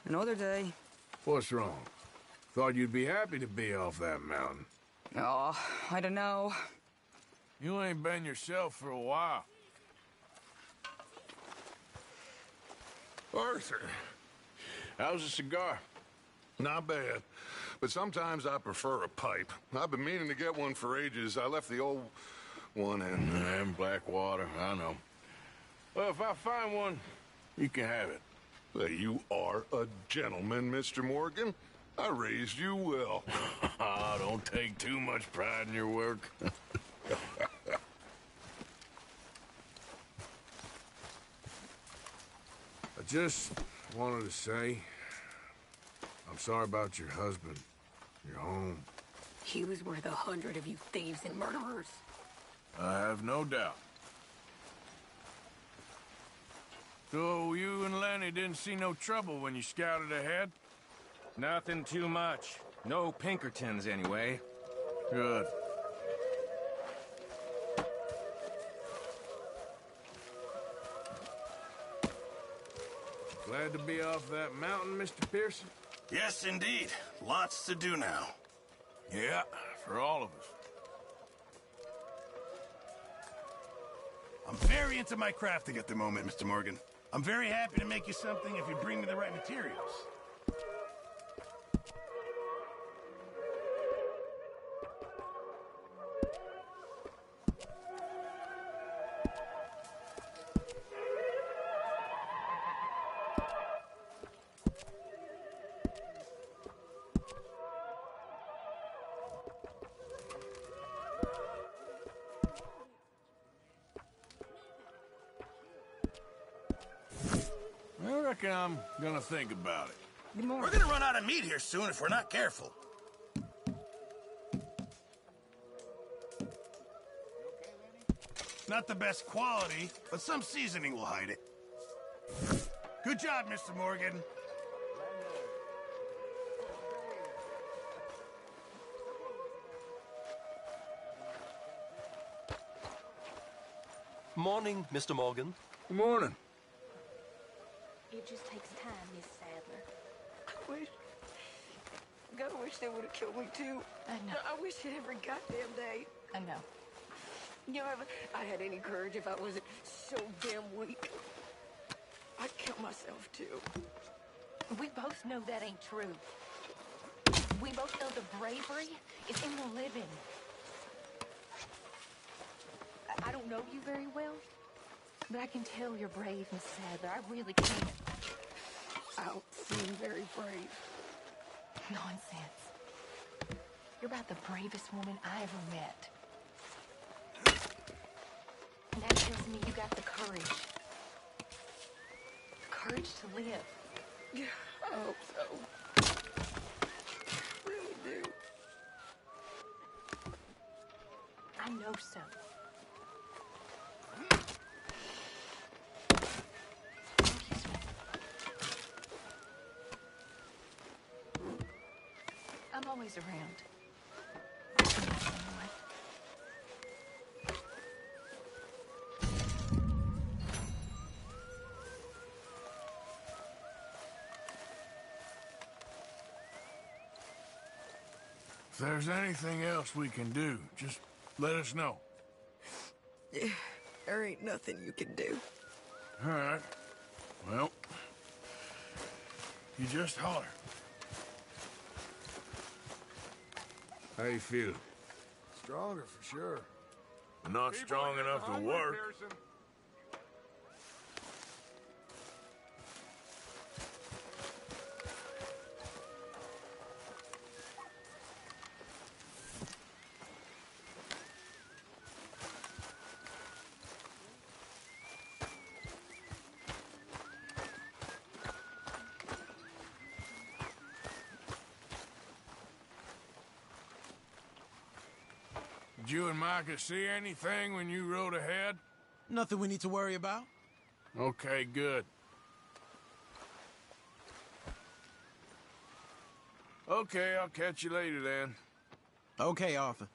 Another day. What's wrong? Thought you'd be happy to be off that mountain. Oh, I don't know. You ain't been yourself for a while. Arthur, How's a cigar? not bad. But sometimes I prefer a pipe. I've been meaning to get one for ages. I left the old one in. And Blackwater, I know. Well, if I find one, you can have it. Well, you are a gentleman, Mr. Morgan. I raised you well. Don't take too much pride in your work. I just wanted to say, I'm sorry about your husband, your home. He was worth 100 of you thieves and murderers. I have no doubt. So you and Lenny didn't see no trouble when you scouted ahead? Nothing too much. No Pinkertons, anyway. Good. Glad to be off that mountain, Mr. Pearson? Yes, indeed. Lots to do now. Yeah, for all of us. I'm very into my crafting at the moment, Mr. Morgan. I'm very happy to make you something if you bring me the right materials. I reckon I'm gonna think about it. Good morning. We're gonna run out of meat here soon if we're not careful. Not the best quality, but some seasoning will hide it. Good job, Mr. Morgan. Morning, Mr. Morgan. Good morning. It just takes time, Miss Sadler. God, I wish they would have killed me too. I know. I wish it every goddamn day. I know. You know, if I had any courage, if I wasn't so damn weak, I'd kill myself too. We both know that ain't true. We both know the bravery is in the living. I don't know you very well, but I can tell you're brave, Miss Sadler. I really can. I don't seem very brave. Nonsense. You're about the bravest woman I ever met. And that tells me you got the courage. The courage to live. Yeah, I hope so. I really do. I know so. Excuse me. I'm always around. If there's anything else we can do, just let us know. Yeah, there ain't nothing you can do. All right. Well, you just holler. How you feel? Stronger for sure. Not strong enough to work. Did you and Micah see anything when you rode ahead? Nothing we need to worry about. Okay, good. Okay, I'll catch you later then. Okay, Arthur.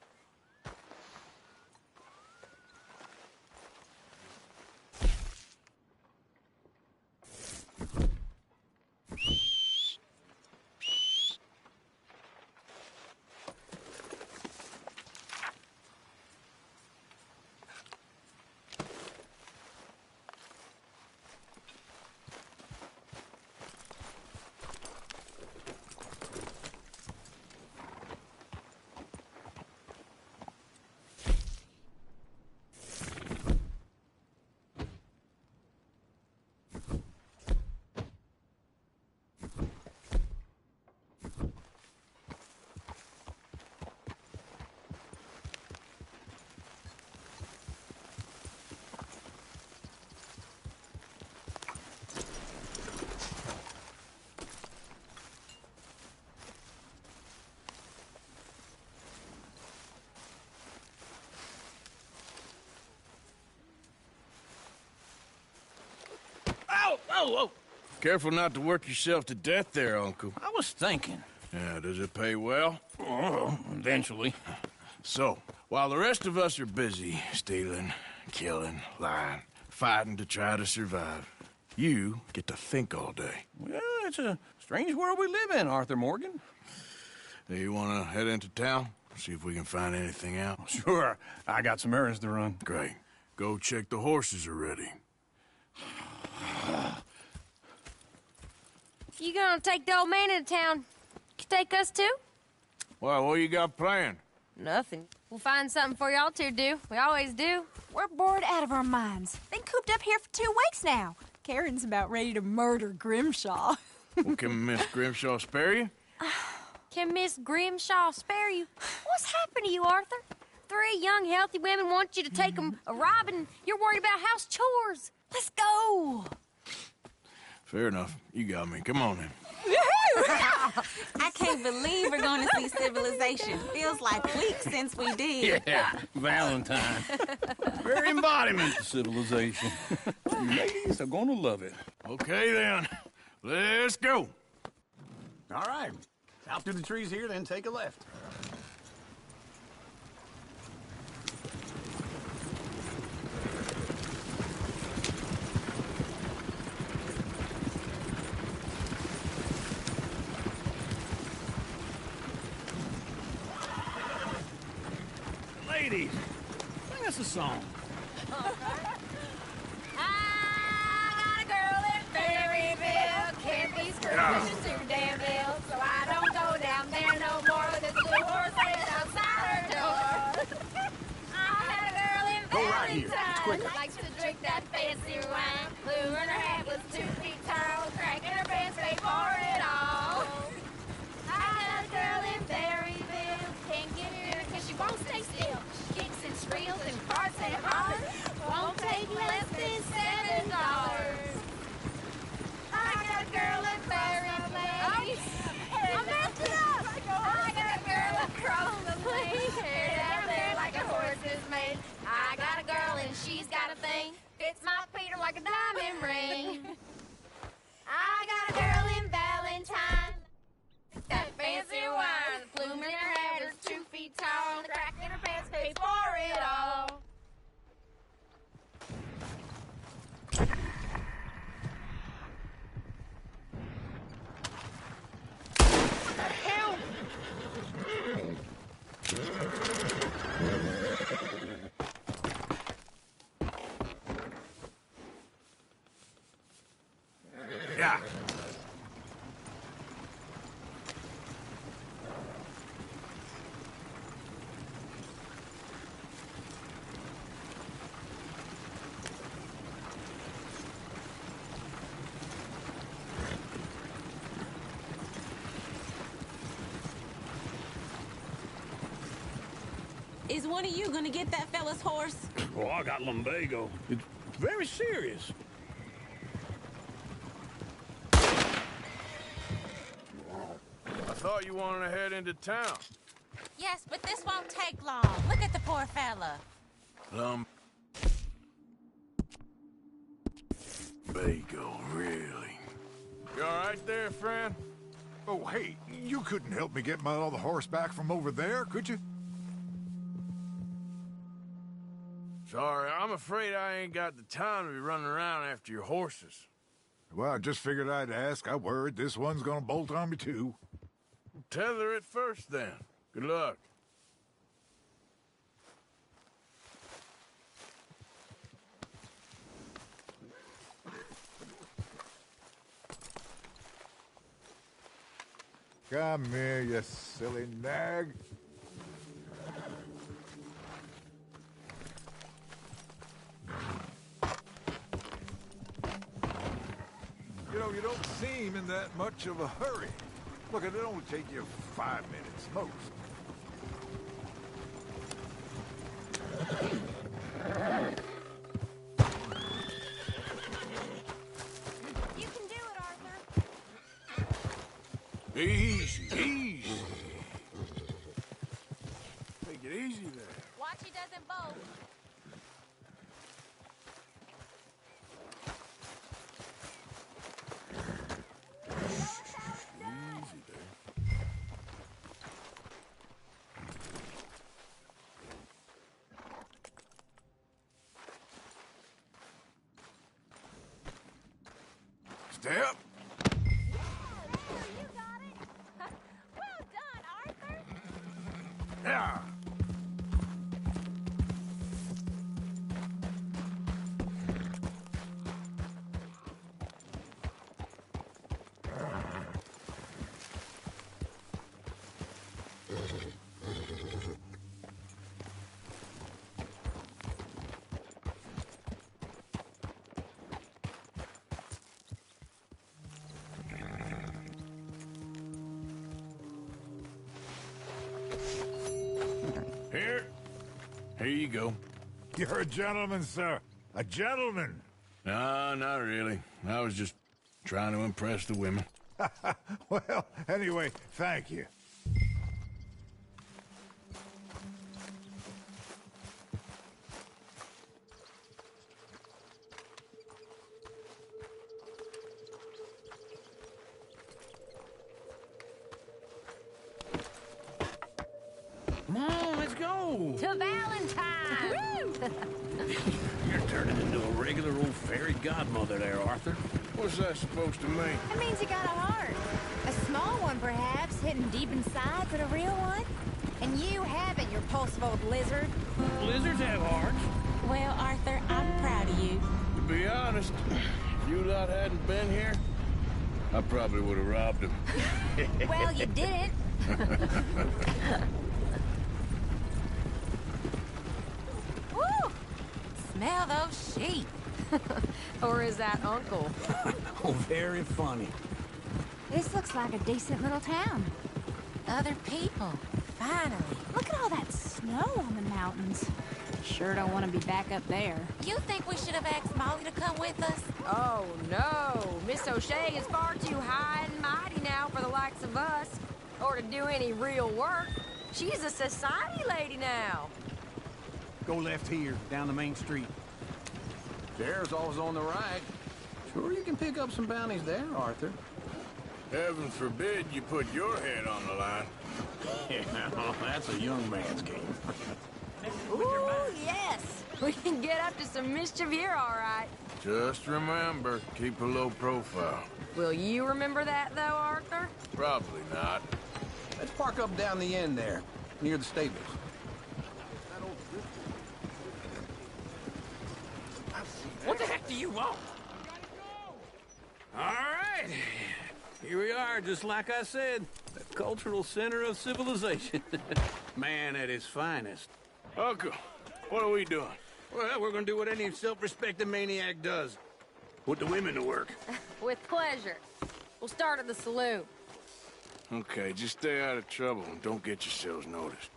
Oh, Careful not to work yourself to death there, Uncle. I was thinking. Yeah, does it pay well? Oh, eventually. So, while the rest of us are busy stealing, killing, lying, fighting to try to survive, you get to think all day. Well, it's a strange world we live in, Arthur Morgan. Do you want to head into town? See if we can find anything out? Sure, I got some errands to run. Great. Go check the horses are ready. You gonna take the old man into town? You take us too? Well, what you got planned? Nothing. We'll find something for y'all to do. We always do. We're bored out of our minds. Been cooped up here for 2 weeks now. Karen's about ready to murder Grimshaw. Well, can Miss Grimshaw spare you? Can Miss Grimshaw spare you? What's happened to you, Arthur? 3 young, healthy women want you to take them a robbing. You're worried about house chores. Let's go. Fair enough. You got me. Come on then. I can't believe we're going to see civilization. Feels like weeks since we did. Yeah, Valentine. Very embodiment of civilization. You ladies are gonna love it. Okay then. Let's go. All right. Out through the trees here, then take a left. Ladies, sing us a song. I got a girl in Berryville. Can't be screwed, she's too damn ill. So I don't go down there no more with this blue horse head outside her door. I had a girl in Go right here. It's Valentine. quicker. Likes to drink that fancy wine. Blue in her hat was 2 feet tall. Crack in her pants, pay for it all. I got a girl in Berryville. Can't get her because she won't stay still. She kicks and squeals and farts and hollers. Won't take less than $7. I got a girl in Berryville. I messed it up. I got a girl across the lane. Hair down there like a horse is made. I got a girl and she's got a thing. Fits my Peter like a diamond ring. I got a girl in Valentine. That fancy wine. The plume in her hat is 2 feet tall. The crack in her pants pays for it all. What the hell? Yeah. Is one of you going to get that fella's horse? Oh, I got lumbago. It's very serious. I thought you wanted to head into town. Yes, but this won't take long. Look at the poor fella. Lumbago, really? You all right there, friend? Oh, hey, you couldn't help me get my other horse back from over there, could you? Sorry, I'm afraid I ain't got the time to be running around after your horses. Well, I just figured I'd ask. I worried this one's gonna bolt on me, too. Tether it first, then. Good luck. Come here, you silly nag. You know, you don't seem in that much of a hurry. Look, it'll only take you 5 minutes, most. You can do it, Arthur. Easy, easy. Take it easy there. Watch he doesn't bolt. Step. You got it. Well done, Arthur. Yeah. Here you go. You're a gentleman, sir. A gentleman. No, not really. I was just trying to impress the women. Well, anyway, thank you. Come on, let's go. To Valentine! You're turning into a regular old fairy godmother there, Arthur. What's that supposed to mean? It means you got a heart. A small one, perhaps, hidden deep inside, but a real one. And you haven't, you repulsive old lizard. Lizards have hearts. Well, Arthur, I'm proud of you. To be honest, if you lot hadn't been here, I probably would have robbed him. Well, you didn't. Woo! Smell those sheep. Or is that Uncle? Oh, very funny. This looks like a decent little town. Other people. Finally. Look at all that snow on the mountains. Sure don't want to be back up there. You think we should have asked Molly to come with us? Oh, no. Miss O'Shea is far too high and mighty now for the likes of us. Or to do any real work. She's a society lady now. Go left here, down the main street. There's always on the right. Sure you can pick up some bounties there, Arthur. Heaven forbid you put your head on the line. Yeah, that's a young man's game. Ooh, yes. We can get up to some mischief here, all right. Just remember, keep a low profile. Will you remember that, though, Arthur? Probably not. Let's park up down the end there, near the stables. What the heck do you want? All right. Here we are, just like I said. The cultural center of civilization. Man at his finest. Uncle, what are we doing? Well, we're gonna do what any self-respecting maniac does. Put the women to work. With pleasure. We'll start at the saloon. Okay, just stay out of trouble and don't get yourselves noticed.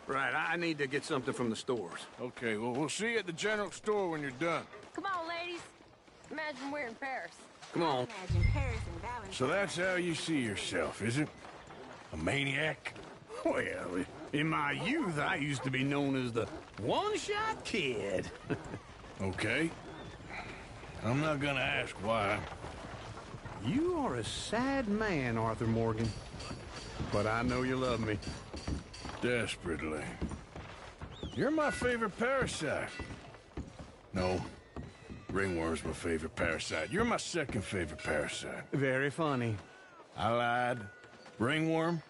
Right, I need to get something from the stores. Okay, well, we'll see you at the general store when you're done. Come on, ladies. Imagine we're in Paris. Come on. Imagine Paris and Valentine. So that's how you see yourself, is it? A maniac? Well, in my youth, I used to be known as the one-shot kid. Okay. I'm not gonna ask why. You are a sad man, Arthur Morgan. But I know you love me. Desperately. You're my favorite parasite. No. Ringworm's my favorite parasite. You're my second favorite parasite. Very funny. I lied. Ringworm.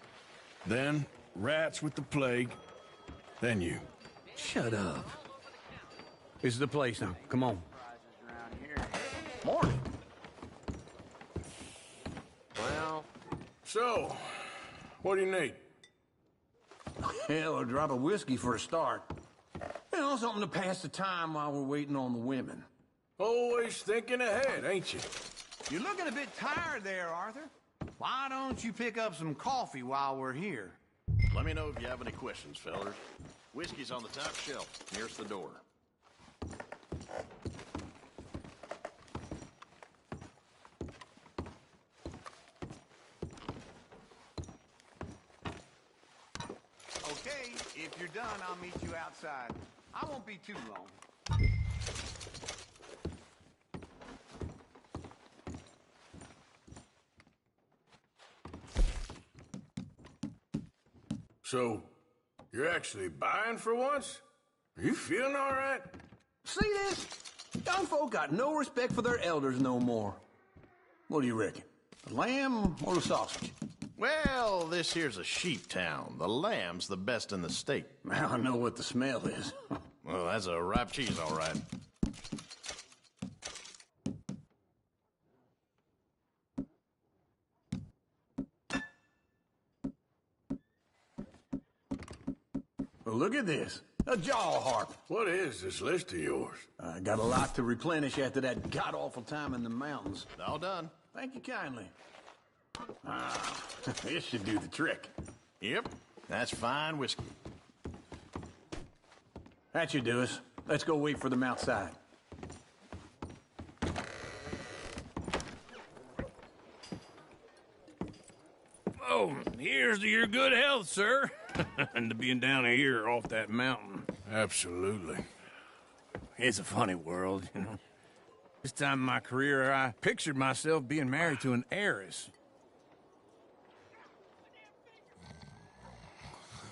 Then rats with the plague. Then you. Shut up. This is the place now. Come on. Morning. Well. So, what do you need? Hell, a drop of whiskey for a start. You know, something to pass the time while we're waiting on the women. Always thinking ahead, ain't you? You're looking a bit tired there, Arthur. Why don't you pick up some coffee while we're here? Let me know if you have any questions, fellers. Whiskey's on the top shelf, nearest the door. Okay, if you're done, I'll meet you outside. I won't be too long. So, you're actually buying for once? Are you feeling all right? See this? Young folk got no respect for their elders no more. What do you reckon? The lamb or the sausage? Well, this here's a sheep town. The lamb's the best in the state. Now I know what the smell is. Well, that's a ripe cheese, all right. Well, look at this. A jaw harp. What is this list of yours? I got a lot to replenish after that god-awful time in the mountains. All done. Thank you kindly. Ah, this should do the trick. Yep, that's fine whiskey. That should do us. Let's go wait for them outside. Oh, here's to your good health, sir. And to being down here off that mountain. Absolutely. It's a funny world, you know. This time in my career, I pictured myself being married to an heiress.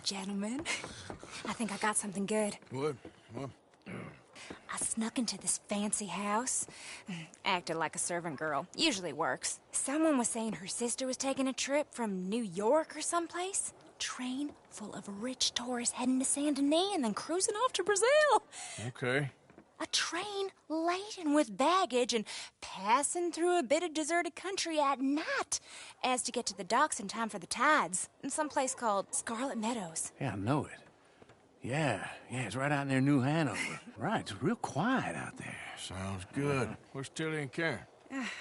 Gentlemen, I think I got something good. What? I snuck into this fancy house. Acted like a servant girl. Usually works. Someone was saying her sister was taking a trip from New York or someplace. Train full of rich tourists heading to Saint Denis and then cruising off to Brazil. Okay. A train laden with baggage and passing through a bit of deserted country at night as to get to the docks in time for the tides in some place called Scarlet Meadows. Yeah, I know it. Yeah, it's right out near New Hanover. Right, it's real quiet out there. Sounds good. Where's Tilly and Karen?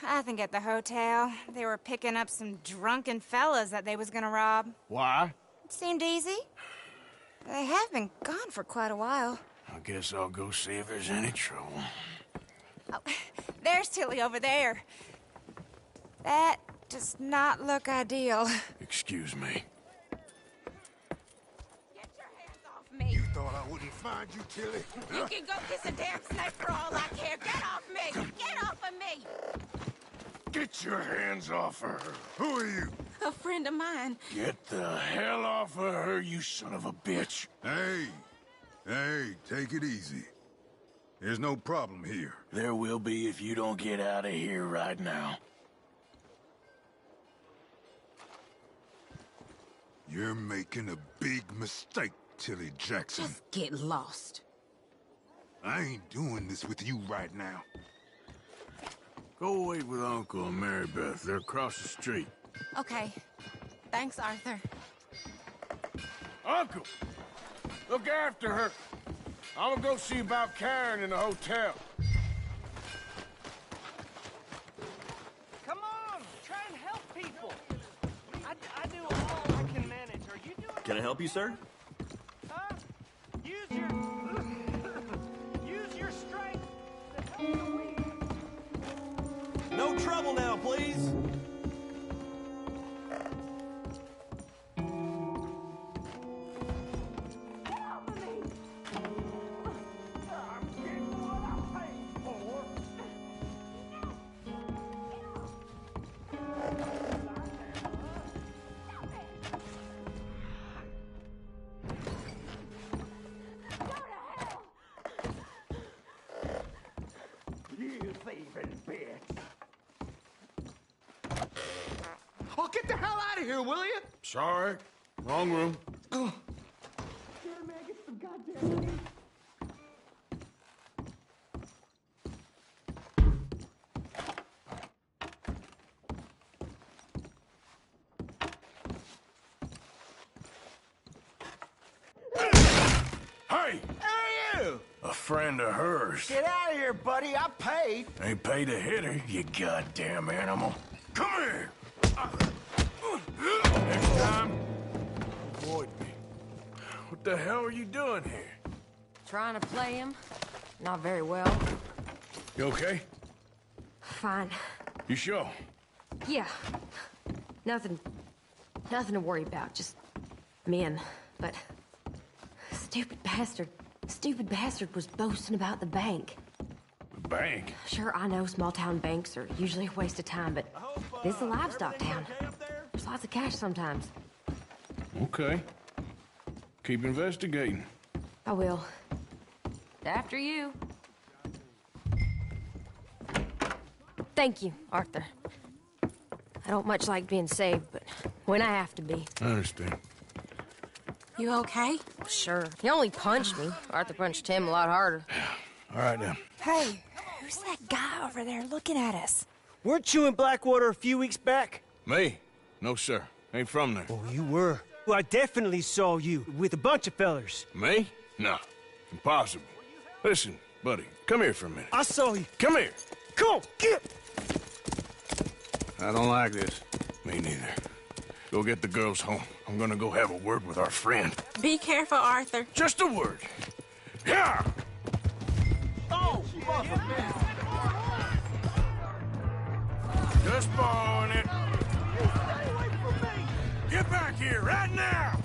I think at the hotel. They were picking up some drunken fellas that they was gonna rob. Why? It seemed easy. They have been gone for quite a while. I guess I'll go see if there's any trouble. Oh, there's Tilly over there. That does not look ideal. Excuse me. Get your hands off me. You thought I wouldn't find you, Tilly? You can go kiss a damn snake for all I care. Get off me! Get off of me! Get your hands off her. Who are you? A friend of mine. Get the hell off of her, you son of a bitch. Hey, take it easy. There's no problem here. There will be if you don't get out of here right now. You're making a big mistake, Tilly Jackson. Just get lost. I ain't doing this with you right now. Go wait with Uncle and Mary Beth. They're across the street. Okay. Thanks, Arthur. Uncle! Look after her. I'm gonna go see about Karen in the hotel. Come on, try and help people. I do all I can manage. Are you doing? Can I help you, sir? Huh? Use your strength to help the weak. No trouble now, please. Oh, get the hell out of here, will you? Sorry. Wrong room. Hey! Who are you? A friend of hers. Get out of here, buddy. I paid. Ain't paid to hit her, you goddamn animal. Come here! Next time, avoid me. What the hell are you doing here? Trying to play him. Not very well. You okay? Fine. You sure? Yeah. Nothing to worry about. Just men. But stupid bastard was boasting about the bank. The bank? Sure, I know small town banks are usually a waste of time, but this is a livestock town. There's lots of cash sometimes. Okay. Keep investigating. I will. After you. Thank you, Arthur. I don't much like being saved, but when I have to be. I understand. You okay? Sure. He only punched me. Arthur punched him a lot harder. All right, then. Hey, who's that guy over there looking at us? Weren't you in Blackwater a few weeks back? Me? No, sir. Ain't from there. Oh, you were. Well, I definitely saw you with a bunch of fellers. Me? No. Impossible. Listen, buddy, come here for a minute. I saw you. Come here. Come on, get! I don't like this. Me neither. Go get the girls home. I'm gonna go have a word with our friend. Be careful, Arthur. Just a word. Yeah! Oh! Just borrowing it. Stay away from me! Get back here right now!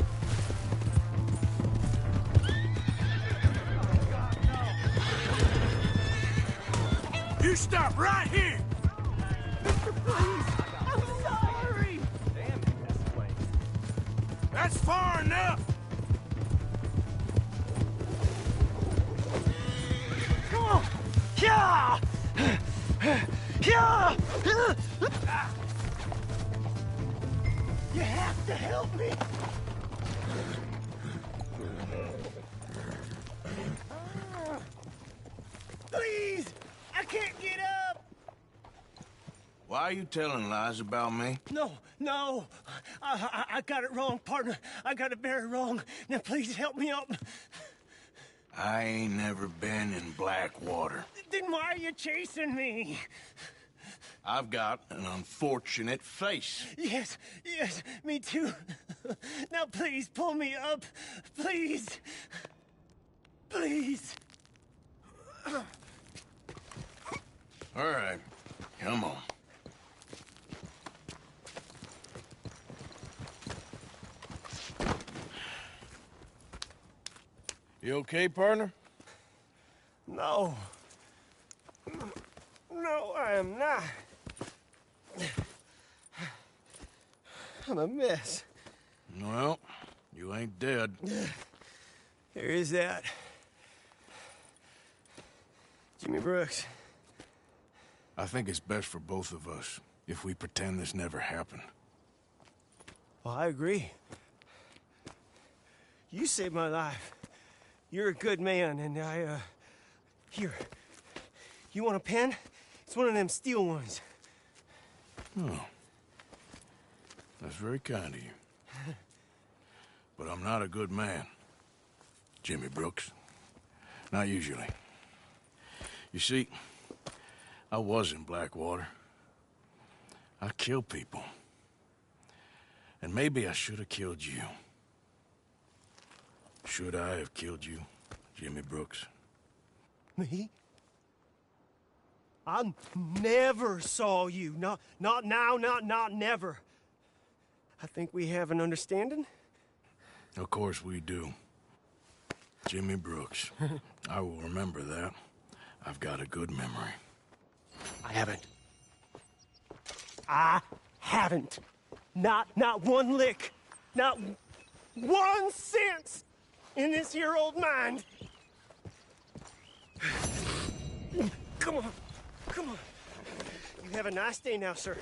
You stop right here! I'm sorry! Damn it, that's the way. That's far enough! Come on! Yeah! Yeah! You have to help me! Please! I can't get up! Why are you telling lies about me? No. I got it wrong, partner. I got it very wrong. Now please help me up. I ain't never been in Blackwater. Then why are you chasing me? I've got an unfortunate face. Yes, me too. Now please pull me up. Please. Please. All right, come on. You okay, partner? No. No, I am not. I'm a mess. Well, you ain't dead. There is that. Jimmy Brooks. I think it's best for both of us if we pretend this never happened. Well, I agree. You saved my life. You're a good man, and here. You want a pen? It's one of them steel ones. Oh. That's very kind of you. But I'm not a good man, Jimmy Brooks. Not usually. You see, I was in Blackwater. I killed people. And maybe I should have killed you. Should I have killed you, Jimmy Brooks? Me? I never saw you. Not now, not never. I think we have an understanding. Of course we do. Jimmy Brooks. I will remember that. I've got a good memory. I haven't. Not one lick. Not 1 cent in this here old mind. Come on. You have a nice day now, sir.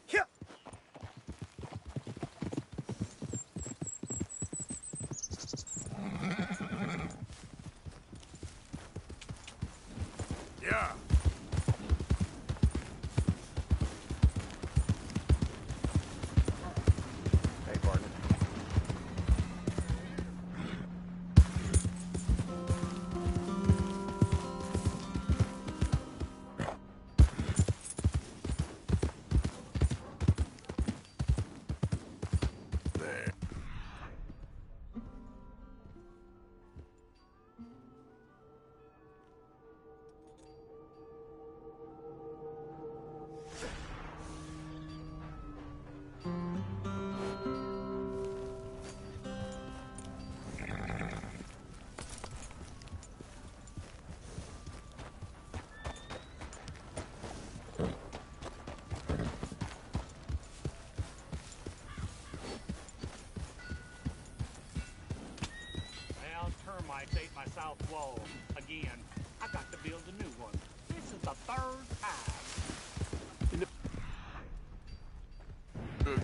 Here. Yeah. Hey, partner. There. Well, termites ate my south wall again. I got to build a new one. This is the third time.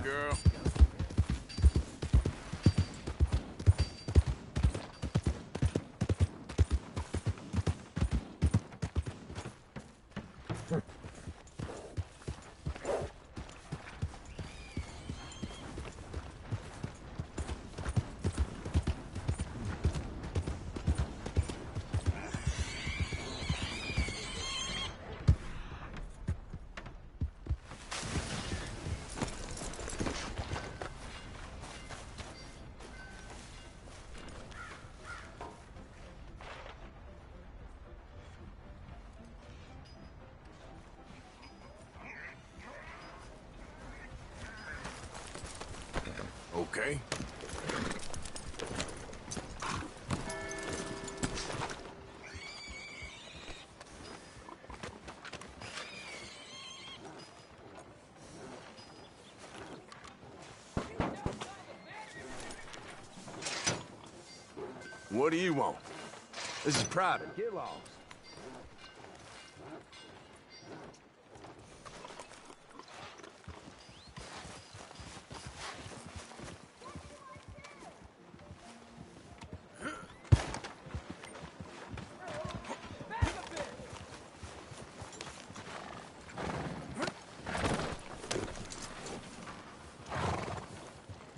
girl. Okay. What do you want? This is private. Get lost.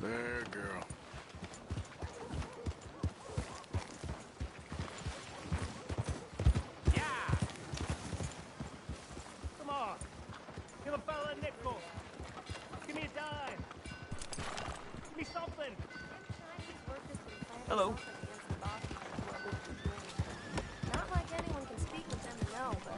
There, girl. Come on. Give a fella a nickel. Give me a dime. Give me something. Hello. Not like anyone can speak with them to know, but...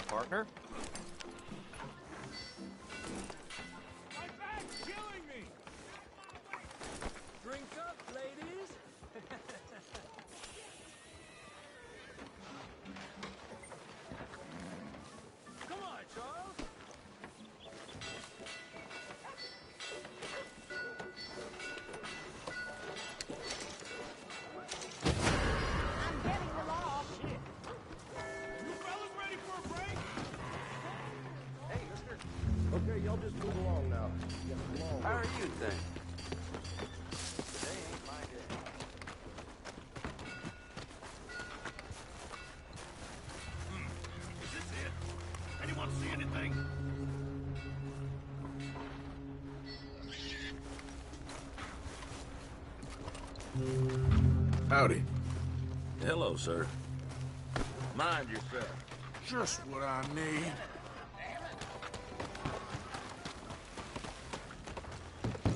Partner? My back's killing me. Drink up, ladies. Come on, Charles. I'm getting the law. Shit. You fellas ready for a break? Hey, mister. Okay, y'all just move along now. How are you then? Today ain't my day. Is this it? Anyone see anything? Howdy. Hello, sir. Mind yourself. Just what I need.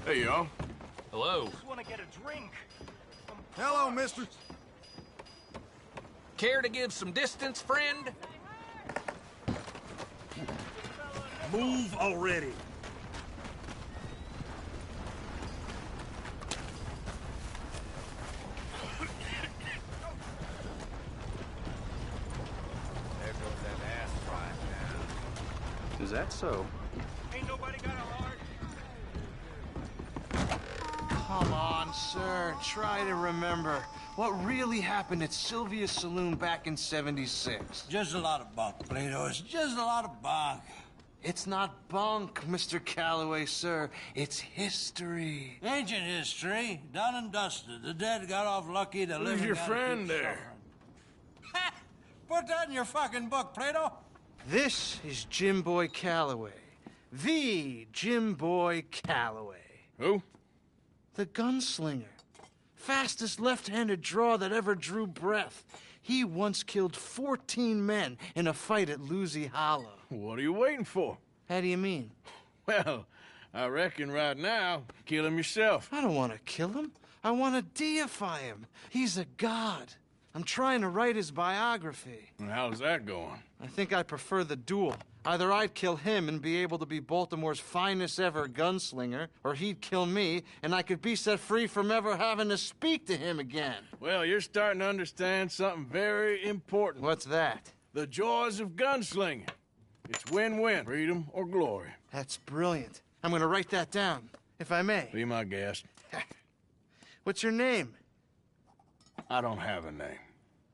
Hey, y'all. Hello. Just want to get a drink. Hello, mister. Care to give some distance, friend? Move already. There goes that ass right now. Is that so? Ain't nobody got a heart. Come on, sir. Try to remember what really happened at Sylvia's Saloon back in '76. Just a lot of bunk, Plato. It's just a lot of bunk. It's not bunk, Mr. Calloway, sir. It's history. Ancient history, done and dusted. The dead got off lucky, the living Who's your gotta friend keep there? suffering. Ha! Put that in your fucking book, Plato. This is Jim Boy Calloway. The Jim Boy Calloway. Who? The gunslinger. Fastest left-handed draw that ever drew breath. He once killed 14 men in a fight at Lucy Hollow. What are you waiting for? How do you mean? Well, I reckon right now, kill him yourself. I don't want to kill him. I want to deify him. He's a god. I'm trying to write his biography. And how's that going? I think I prefer the duel. Either I'd kill him and be able to be Baltimore's finest ever gunslinger, or he'd kill me and I could be set free from ever having to speak to him again. Well, you're starting to understand something very important. What's that? The joys of gunslinging. It's win-win, freedom or glory. That's brilliant. I'm gonna write that down, if I may. Be my guest. What's your name? I don't have a name.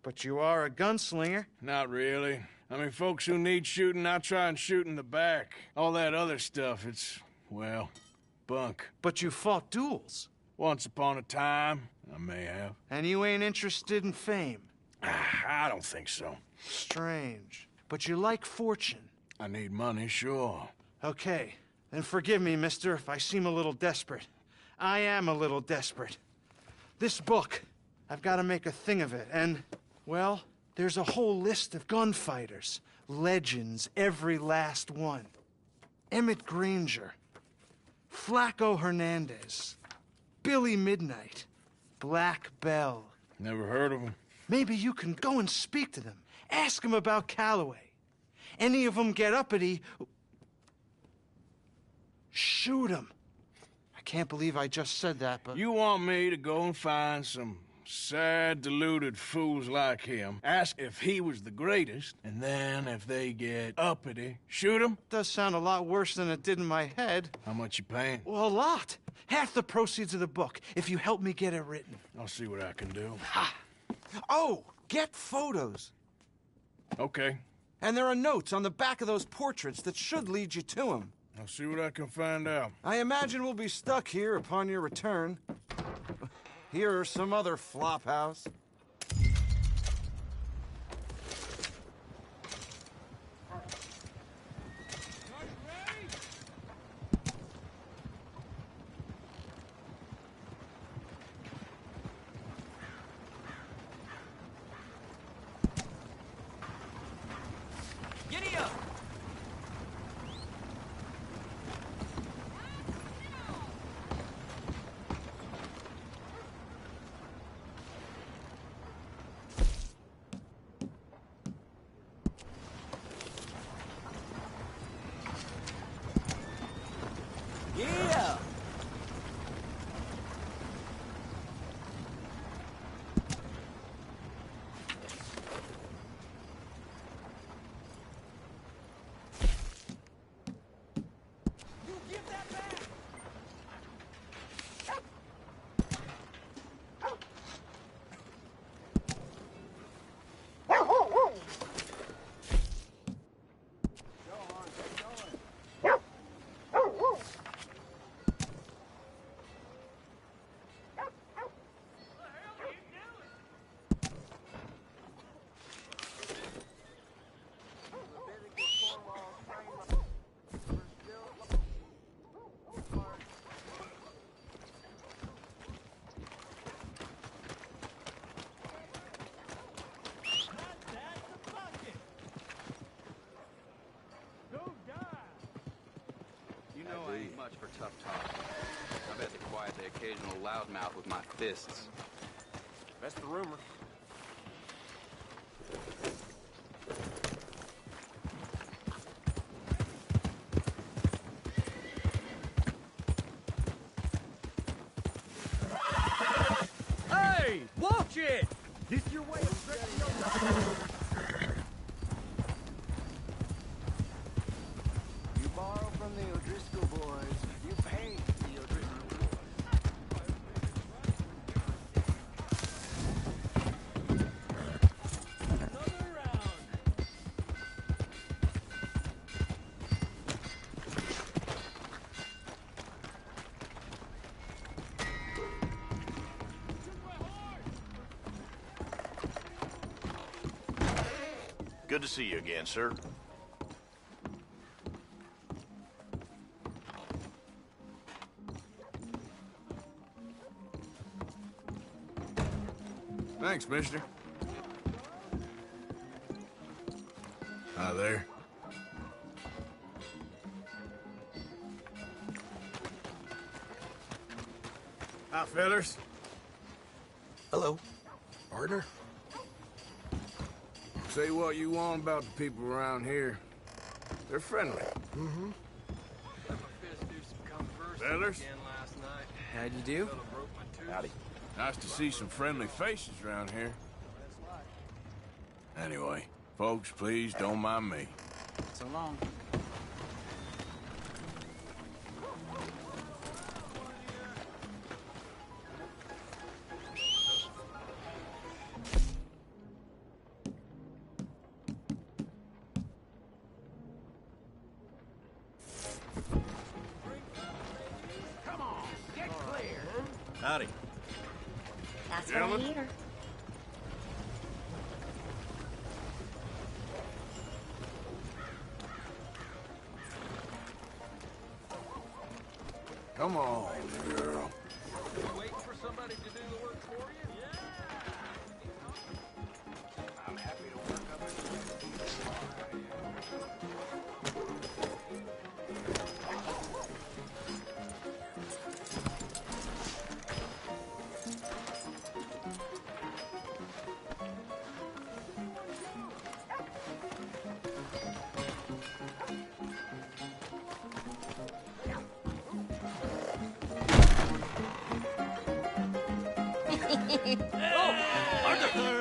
But you are a gunslinger. Not really. I mean, folks who need shooting, I try and shoot in the back. All that other stuff, it's, well, bunk. But you fought duels. Once upon a time, I may have. And you ain't interested in fame. I don't think so. Strange. But you like fortune. I need money, sure. Okay. Then forgive me, mister, if I seem a little desperate. I am a little desperate. This book, I've got to make a thing of it, and, well, there's a whole list of gunfighters. Legends, every last one. Emmett Granger. Flaco Hernandez. Billy Midnight. Black Bell. Never heard of them. Maybe you can go and speak to them. Ask them about Calloway. Any of them get uppity, shoot them. I can't believe I just said that, but... You want me to go and find some sad, deluded fools like him, ask if he was the greatest, and then if they get uppity, shoot him? Does sound a lot worse than it did in my head. How much you paying? Well, a lot. Half the proceeds of the book, if you help me get it written. I'll see what I can do. Ha! Oh, get photos. Okay. And there are notes on the back of those portraits that should lead you to him. I'll see what I can find out. I imagine we'll be stuck here upon your return. Here or some other flop house. Giddy up! Yeah! I ain't much for tough talk. I bet to quiet the occasional loudmouth with my fists. That's the rumor. Hey! Watch it! This your way of stretching your... You borrow from the O'Driscoll boys. You pay the O'Driscoll boys. Another round. Good to see you again, sir. Thanks, mister. Hi there. Hi, fellas. Hello. Say what you want about the people around here. They're friendly. Mm-hmm. Fellas? How'd you do? Howdy. Nice to see some friendly faces around here. Anyway, folks, please don't mind me. So long. Come on, get clear. Howdy. That's what I hear. Come on, girl. Waiting for somebody to do the work for you? I'm happy to work up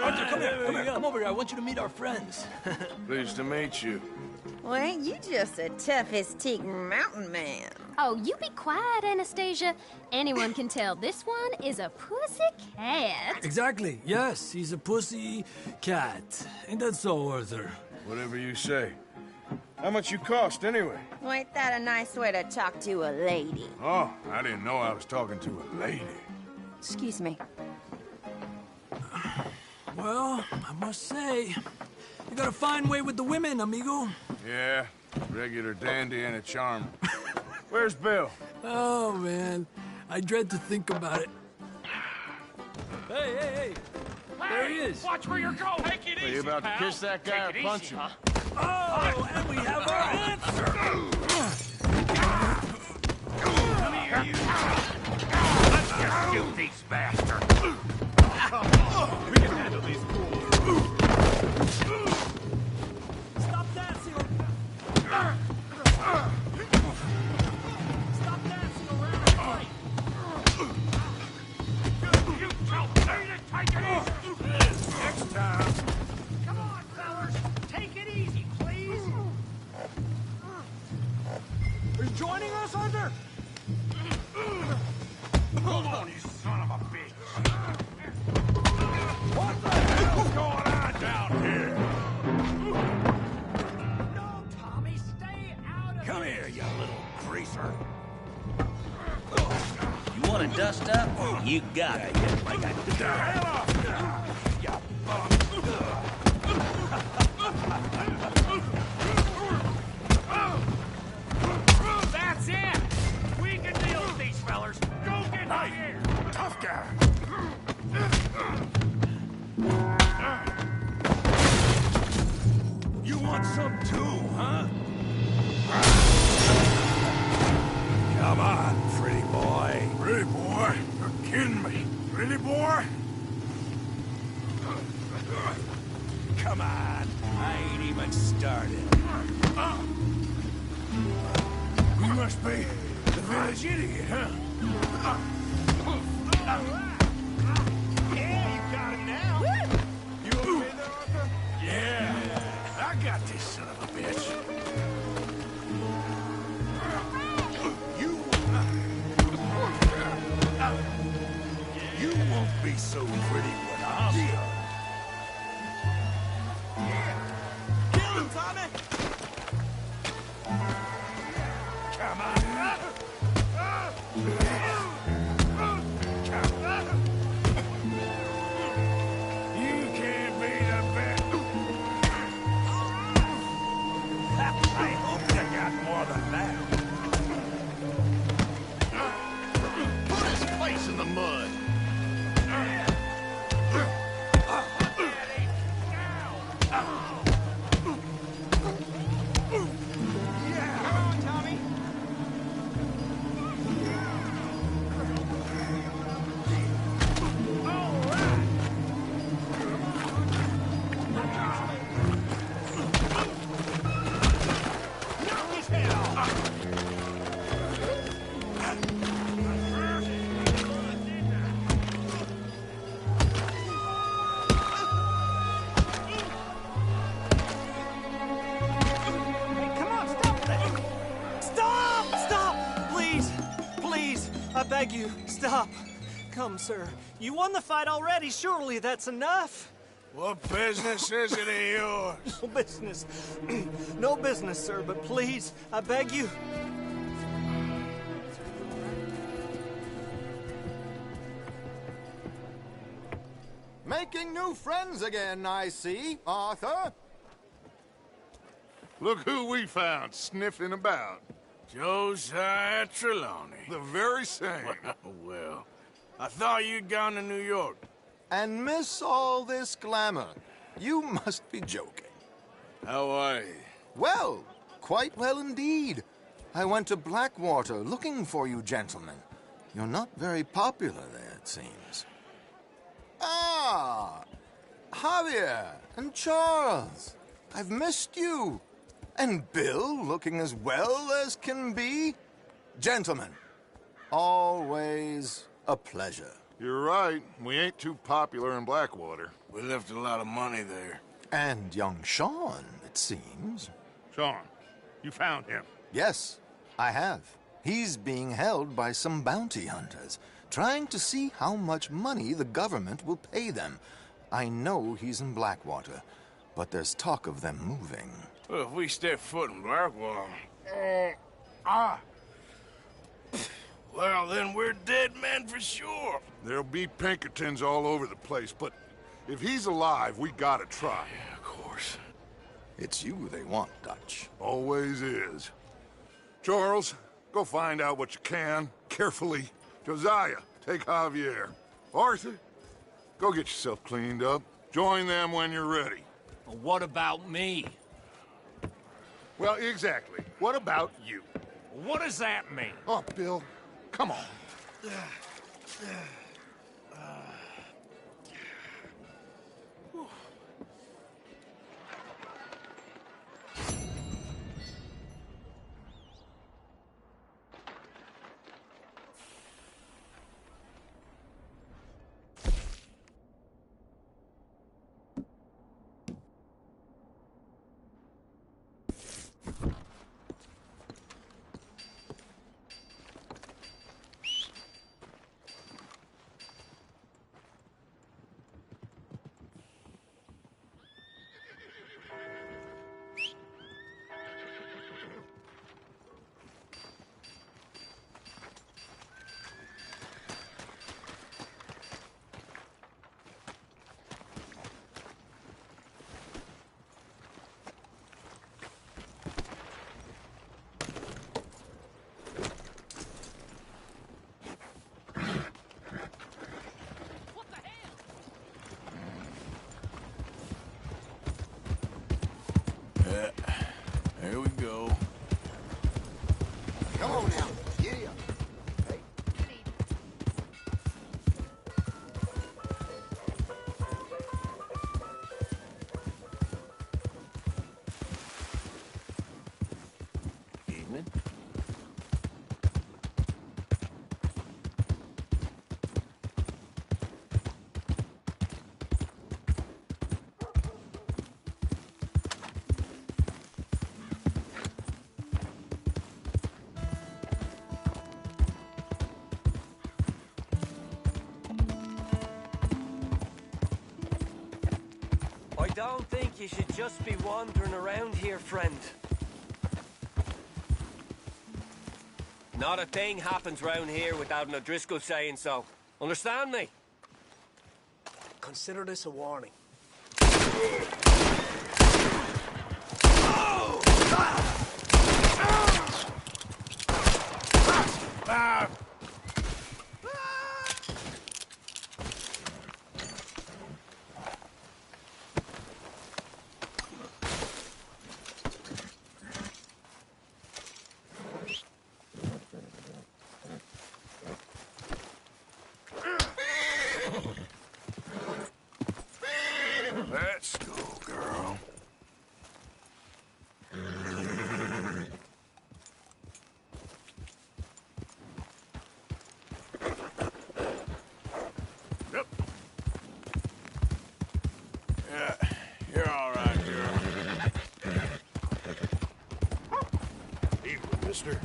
Arthur, come here. Come over here. I want you to meet our friends. Pleased to meet you. Well, ain't you just the toughest teak mountain man? Oh, you be quiet, Anastasia. Anyone can tell this one is a pussy cat. Exactly. Yes, he's a pussy cat. Ain't that so, Arthur? Whatever you say. How much you cost, anyway? Well, ain't that a nice way to talk to a lady? Oh, I didn't know I was talking to a lady. Excuse me. Well, I must say, you got a fine way with the women, amigo. Yeah, regular dandy and a charmer. Where's Bill? Oh, man. I dread to think about it. Hey! There he is. Watch where you're going. Take it Are you about to kiss that guy or punch him? Oh, and we have our answer. Come here, you. Let's just shoot these bastards. We can handle these fools. Stop dancing. Stop dancing around. Fight. You don't need it. Take it easy. Next time. Come on, fellas. Take it easy, please. Are you joining us, Arthur? Hold on, you son of a bitch. What the hell's going on down here? No, Tommy, stay out of Come here, you little greaser. You want to dust up? You got it. Get the hell off! You bum. That's it! We can deal with these fellers. Go get out here! Tough guy! You want some too, huh? Come on, pretty boy. Pretty boy? You're kidding me. Pretty boy? Come on. I ain't even started. You must be the village idiot, huh? Yeah, you got it now. You okay there, Arthur? Yeah, I got this son of a bitch. You won't be so pretty when I'm done. Kill him, Tommy. Come on. You can't be the best. I hope you got more than that. Put his face in the mud. outcome, sir. You won the fight already. Surely that's enough. What business is it of yours? No business. No business, sir, but please, I beg you. Making new friends again, I see, Arthur. Look who we found sniffing about. Josiah Trelawney. The very same. Well, I thought you'd gone to New York. And miss all this glamour. You must be joking. How are you? Well, quite well indeed. I went to Blackwater looking for you gentlemen. You're not very popular there, it seems. Ah, Javier and Charles. I've missed you. And Bill looking as well as can be. Gentlemen, always a pleasure. You're right. We ain't too popular in Blackwater. We left a lot of money there. And young Sean, it seems. Sean, you found him? Yes, I have. He's being held by some bounty hunters, trying to see how much money the government will pay them. I know he's in Blackwater, but there's talk of them moving. Well, if we step foot in Blackwater... Well, then we're dead men for sure. There'll be Pinkertons all over the place, but if he's alive, we gotta try. Yeah, of course. It's you they want, Dutch. Always is. Charles, go find out what you can, carefully. Josiah, take Javier. Arthur, go get yourself cleaned up. Join them when you're ready. Well, what about me? Well, exactly. What about you? What does that mean? Oh, Bill, come on. There we go. Come on now. Yeah. Hey. Evening. I don't think you should just be wandering around here, friend. Not a thing happens round here without an O'Driscoll saying so. Understand me? Consider this a warning. Let's go, girl. Yep. Yeah, you're all right, girl. Evening, mister.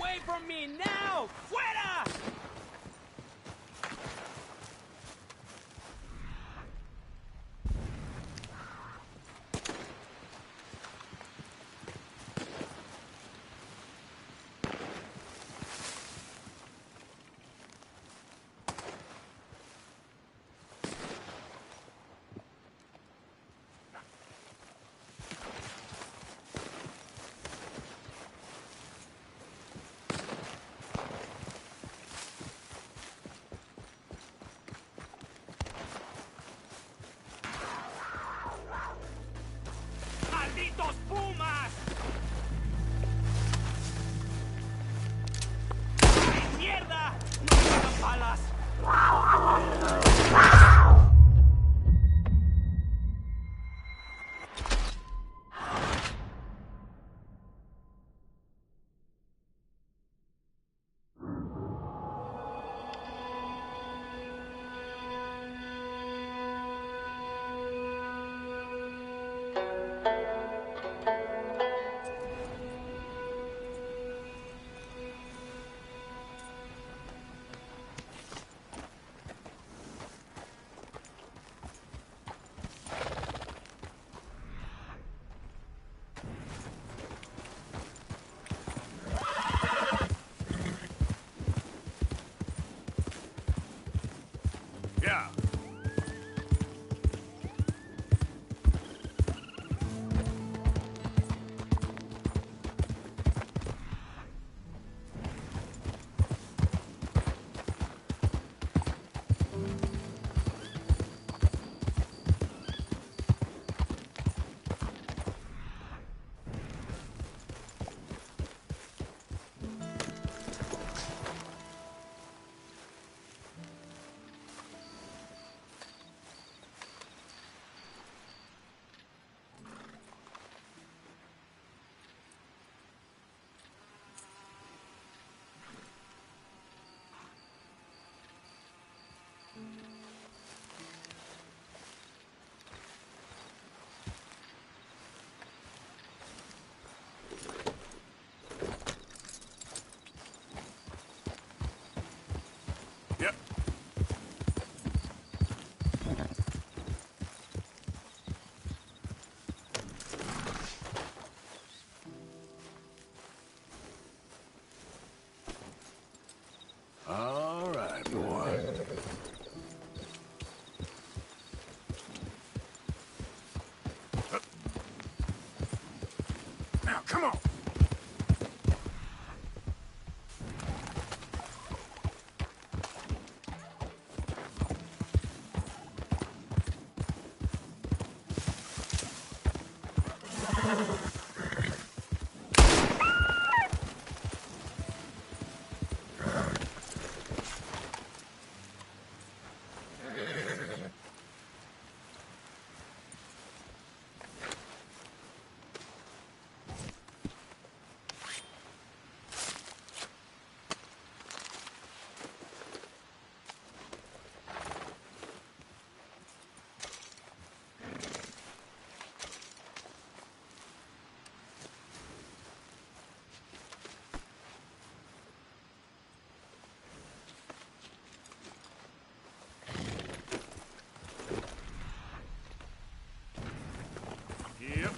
away from me now! Fuera! ¡Malditos pumas! ¡Ay, mierda! ¡No me hagan balas! Yeah. Yep. All right, boy. Now, come on. Yep.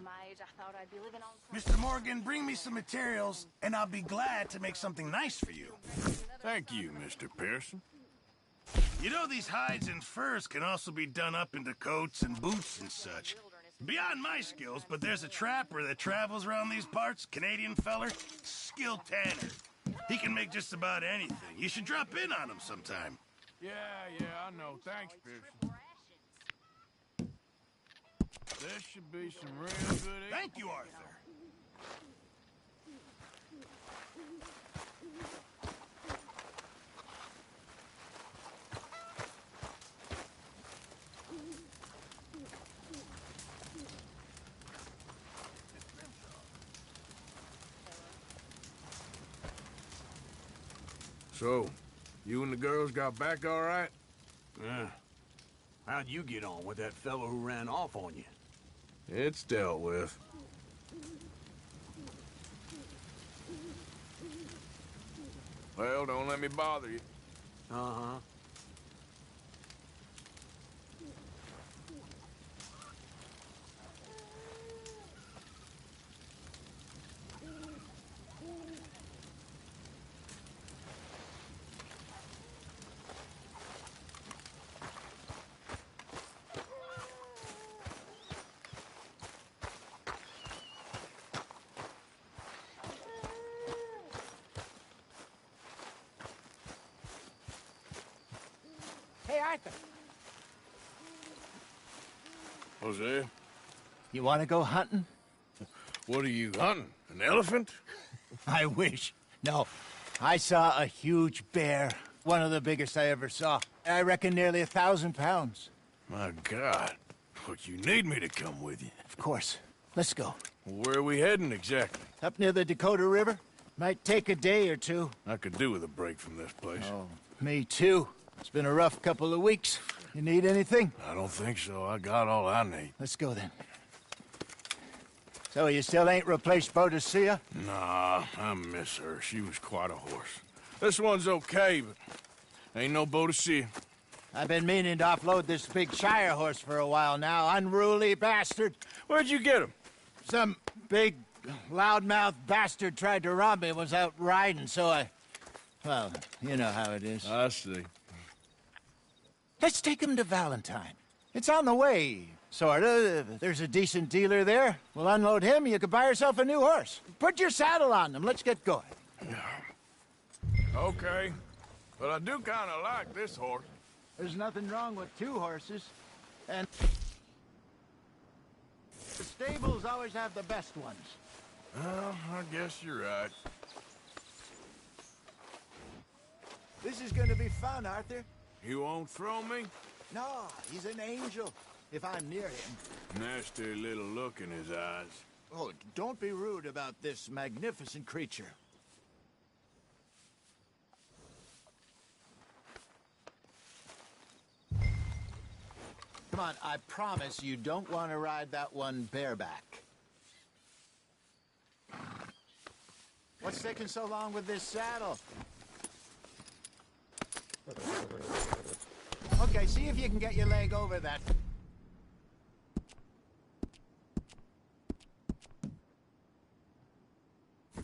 my age, I thought I'd be living on... Mr. Morgan, bring me some materials, and I'll be glad to make something nice for you. Thank you, Mr. Pearson. You know, these hides and furs can also be done up into coats and boots and such. Beyond my skills, but there's a trapper that travels around these parts, Canadian feller, skilled tanner. He can make just about anything. You should drop in on him sometime. Yeah, I know. Thanks, Pearson. There should be some real good... Thank you, Arthur. So, you and the girls got back all right? Yeah. How'd you get on with that fellow who ran off on you? It's dealt with. Well, don't let me bother you. Uh-huh. Hey, Arthur. Jose? You want to go hunting? What are you hunting? An elephant? I wish. No. I saw a huge bear. One of the biggest I ever saw. I reckon nearly 1,000 pounds. My God. Look, you need me to come with you. Of course. Let's go. Where are we heading exactly? Up near the Dakota River. Might take a day or two. I could do with a break from this place. Oh, me too. It's been a rough couple of weeks. You need anything? I don't think so. I got all I need. Let's go then. So you still ain't replaced Boadicea? Nah, I miss her. She was quite a horse. This one's okay, but ain't no Boadicea. I've been meaning to offload this big Shire horse for a while now. Unruly bastard. Where'd you get him? Some big, loudmouth bastard tried to rob me, was out riding, so I... Well, you know how it is. I see. Let's take him to Valentine. It's on the way, sorta. There's a decent dealer there. We'll unload him, you could buy yourself a new horse. Put your saddle on him, let's get going. Okay. But I do kind of like this horse. There's nothing wrong with two horses. And the stables always have the best ones. Well, I guess you're right. This is gonna be fun, Arthur. You won't throw me? No, he's an angel, if I'm near him. Nasty little look in his eyes. Oh, don't be rude about this magnificent creature. Come on, I promise you don't want to ride that one bareback. What's taking so long with this saddle? Okay, see if you can get your leg over that.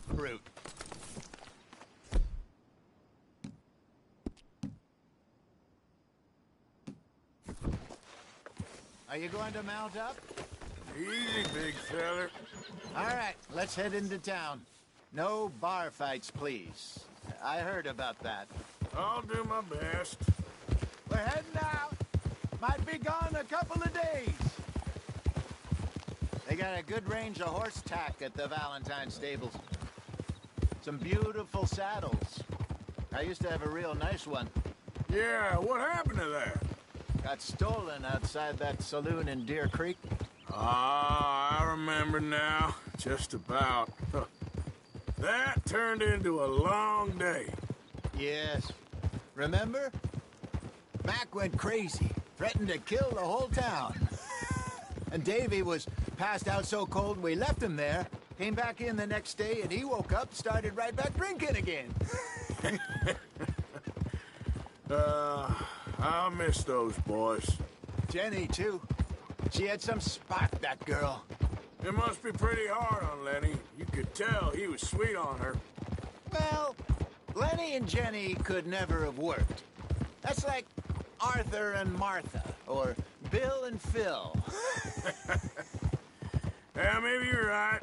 Brute. Are you going to mount up? Easy, big feller. All right, let's head into town. No bar fights, please. I heard about that. I'll do my best. We're heading out. Might be gone a couple of days. They got a good range of horse tack at the Valentine stables. Some beautiful saddles. I used to have a real nice one. Yeah, what happened to that? Got stolen outside that saloon in Deer Creek. Ah, I remember now. Just about. That turned into a long day. Yes. Remember? Mac went crazy, threatened to kill the whole town. And Davy was passed out so cold we left him there, came back in the next day, and he woke up, started right back drinking again. I miss those boys. Jenny, too. She had some spark, that girl. It must be pretty hard on Lenny. You could tell he was sweet on her. Well, Lenny and Jenny could never have worked. That's like Arthur and Martha, or Bill and Phil. Yeah, maybe you're right.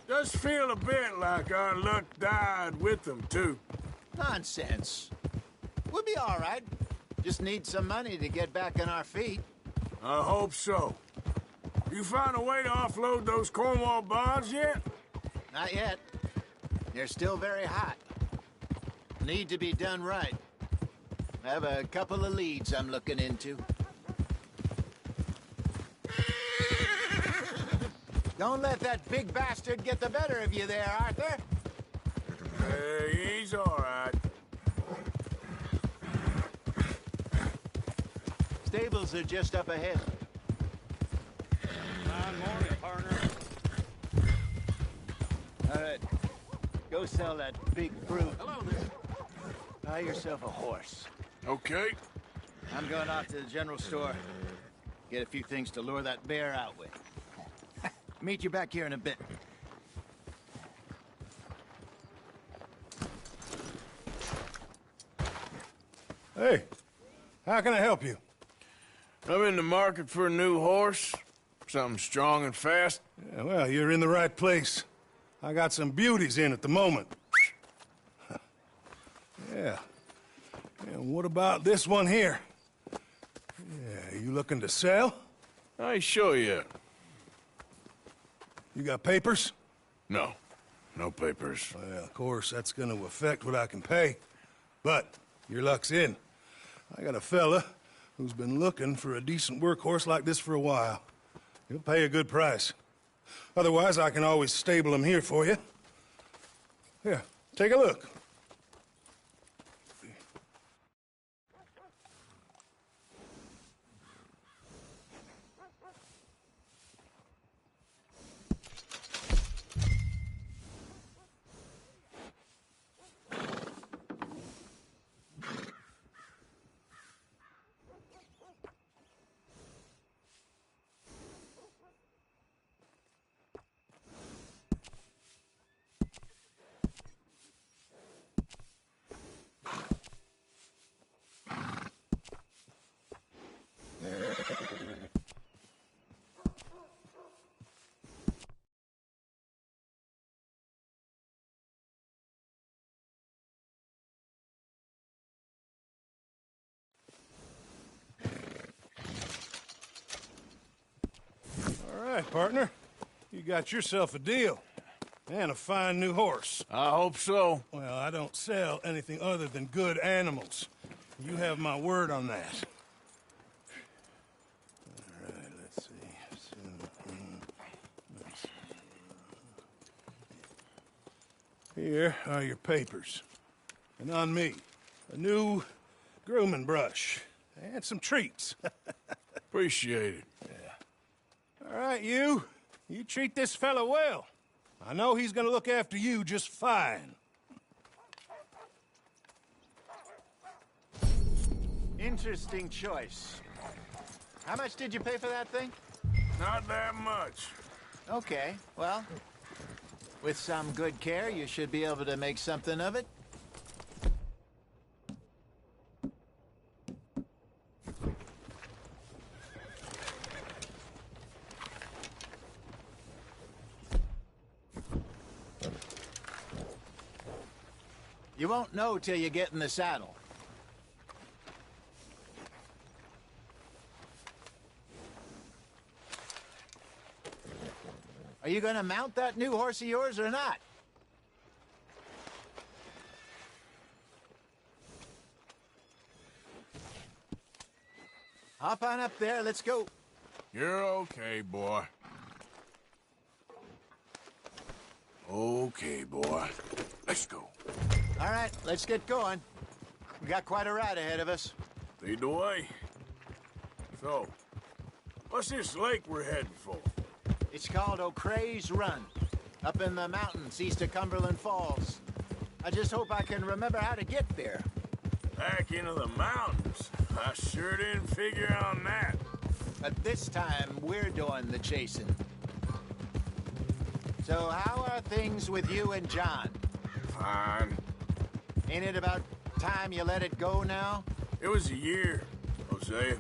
Does feel a bit like our luck died with them, too. Nonsense. We'll be all right. Just need some money to get back on our feet. I hope so. You found a way to offload those Cornwall bonds yet? Not yet. They're still very hot. Need to be done right. I have a couple of leads I'm looking into. Don't let that big bastard get the better of you there, Arthur. Hey, he's all right. Stables are just up ahead. Fine morning, partner. All right. Go sell that big brute. Hello there. Buy yourself a horse. Okay. I'm going off to the general store. Get a few things to lure that bear out with. Meet you back here in a bit. Hey, how can I help you? I'm in the market for a new horse. Something strong and fast. Yeah, well, you're in the right place. I got some beauties in at the moment. Yeah. And what about this one here? Yeah, you looking to sell? I ain't sure yet. You got papers? No. No papers. Well, of course, that's gonna affect what I can pay. But your luck's in. I got a fella who's been looking for a decent workhorse like this for a while. He'll pay a good price. Otherwise, I can always stable him here for you. Here, take a look. All right, partner. You got yourself a deal. And a fine new horse. I hope so. Well, I don't sell anything other than good animals. You have my word on that. All right, let's see. Here are your papers. And on me, a new grooming brush. And some treats. Appreciate it. Yeah. All right, you. You treat this fella well. I know he's gonna look after you just fine. Interesting choice. How much did you pay for that thing? Not that much. Okay, well, with some good care, you should be able to make something of it. You won't know till you get in the saddle. Are you gonna mount that new horse of yours or not? Hop on up there, let's go. You're okay, boy. Okay, boy. Let's go. All right, let's get going. We got quite a ride ahead of us. Lead the way. So, what's this lake we're heading for? It's called O'Creagh's Run, up in the mountains east of Cumberland Falls. I just hope I can remember how to get there. Back into the mountains? I sure didn't figure on that. But this time, we're doing the chasing. So how are things with you and John? Fine. Ain't it about time you let it go now? It was a year, Hosea.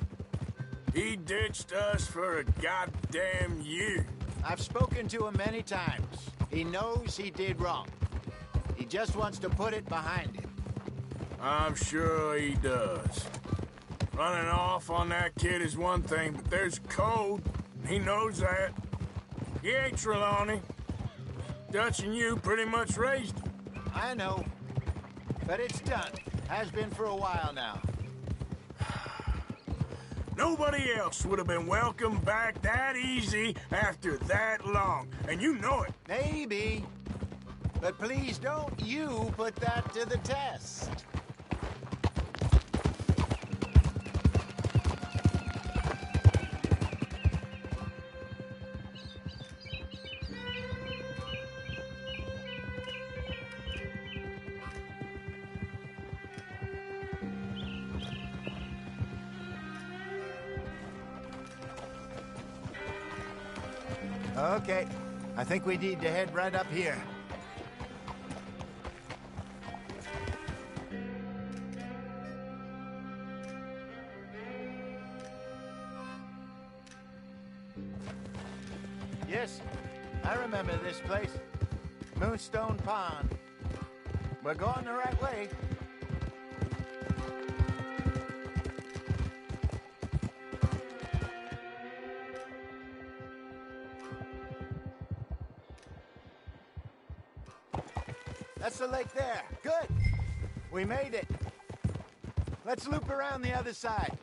He ditched us for a goddamn year. I've spoken to him many times. He knows he did wrong. He just wants to put it behind him. I'm sure he does. Running off on that kid is one thing, but there's code. He knows that. He ain't Trelawney. Dutch and you pretty much raised him. I know. But it's done. Has been for a while now. Nobody else would have been welcomed back that easy after that long. And you know it. Maybe. But please don't you put that to the test. Okay, I think we need to head right up here. Yes, I remember this place. Moonstone Pond. We're going the right way. That's the lake there. Good. We made it. Let's loop around the other side.